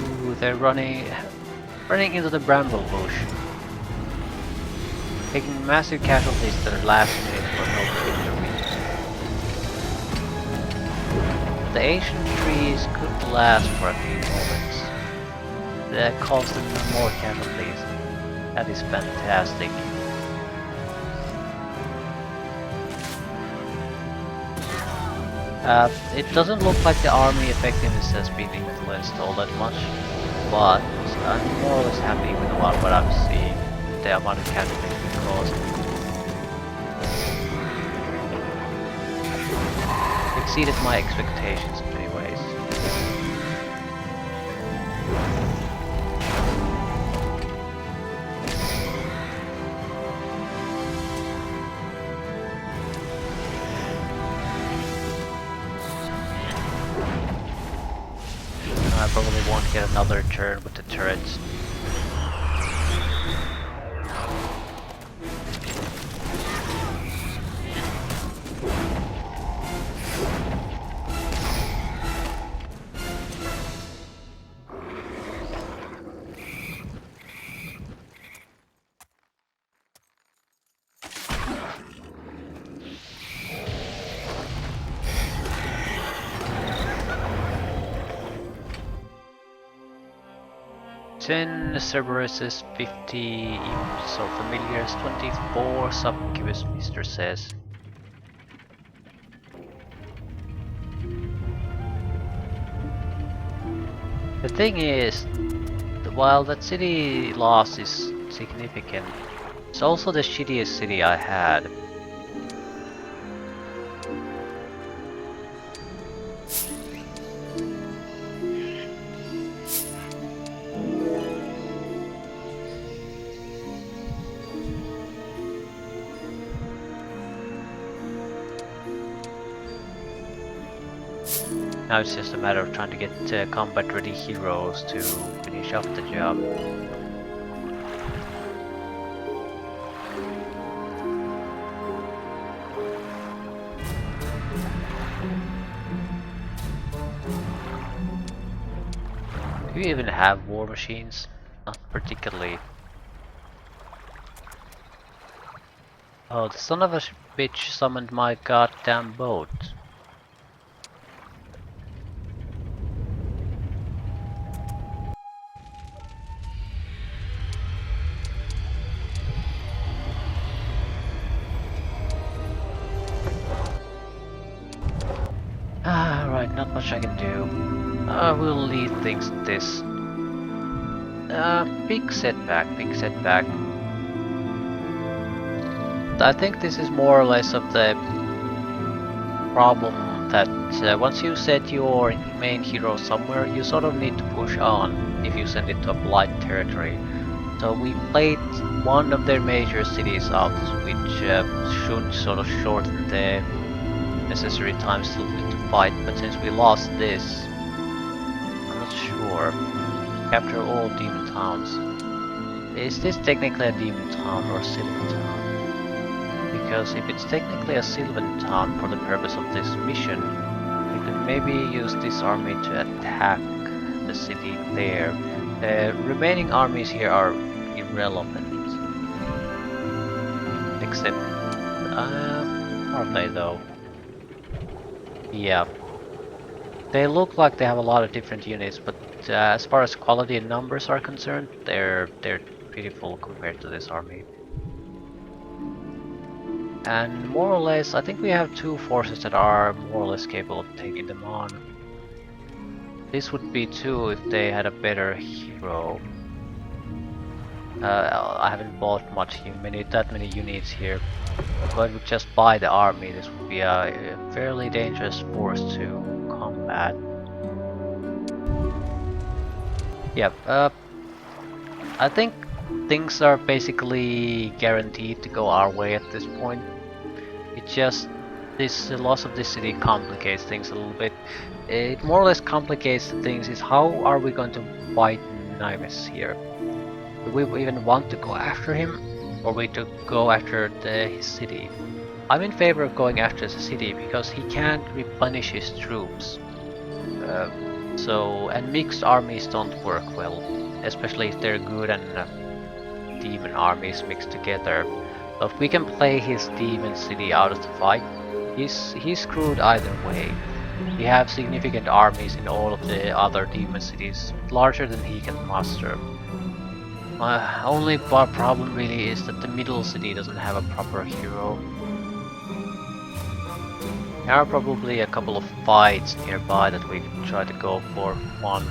Ooh, they're running into the bramble bush. Taking massive casualties to their last minute for no victory. The ancient trees could last for a few moments. That caused them more casualties. That is fantastic. It doesn't look like the army effectiveness has been influenced all that much, but I'm more or less happy with what I'm seeing, the amount of casualties we caused. Exceeded my expectations in many ways. I probably won't get another turn with the turrets. 10 Cerberuses, 50 imps or familiars, 24 succubus, Mr. says. The thing is, while that city loss is significant, it's also the shittiest city I had. Now it's just a matter of trying to get combat ready heroes to finish up the job. Do you even have war machines? Not particularly. Oh, the son of a bitch summoned my goddamn boat. Ah, right, not much I can do. We'll leave things this. Big setback, big setback. I think this is more or less of the problem that once you set your main hero somewhere, you sort of need to push on if you send it to a blight territory. So we played one of their major cities out, which should sort of shorten the necessary time still to fight, but since we lost this, I'm not sure. Capture all demon towns. Is this technically a demon town or a sylvan town? Because if it's technically a sylvan town for the purpose of this mission, we could maybe use this army to attack the city there. The remaining armies here are irrelevant. Except, are they though? Yeah. They look like they have a lot of different units, but as far as quality and numbers are concerned, they're pitiful compared to this army. And more or less, I think we have two forces that are more or less capable of taking them on. This would be two if they had a better hero. I haven't bought that many units here, but with just buy the army, this would be a fairly dangerous force to combat. Yep, I think things are basically guaranteed to go our way at this point. It's just this loss of this city complicates things a little bit. It more or less complicates things is how are we going to fight Nimes here? Do we even want to go after him, or we to go after his city? I'm in favor of going after the city because he can't replenish his troops. And mixed armies don't work well, especially if they're good and demon armies mixed together. So if we can play his demon city out of the fight, he's screwed either way. We have significant armies in all of the other demon cities, larger than he can muster. My only problem really is that the middle city doesn't have a proper hero. There are probably a couple of fights nearby that we can try to go for one.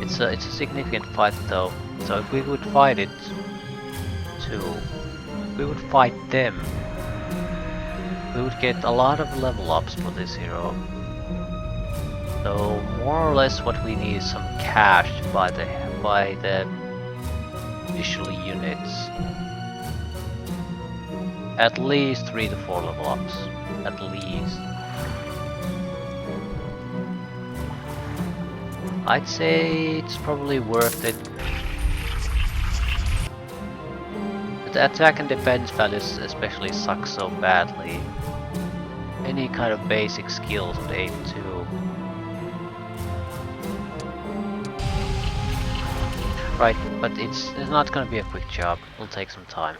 It's a significant fight though, so if we would fight it too, we would fight them, we would get a lot of level ups for this hero. So more or less what we need is some cash to buy the initial units. At least 3 to 4 level ups. At least. I'd say it's probably worth it. The attack and defense values especially suck so badly. Any kind of basic skills would aim to. Right, but it's not gonna be a quick job. It'll take some time.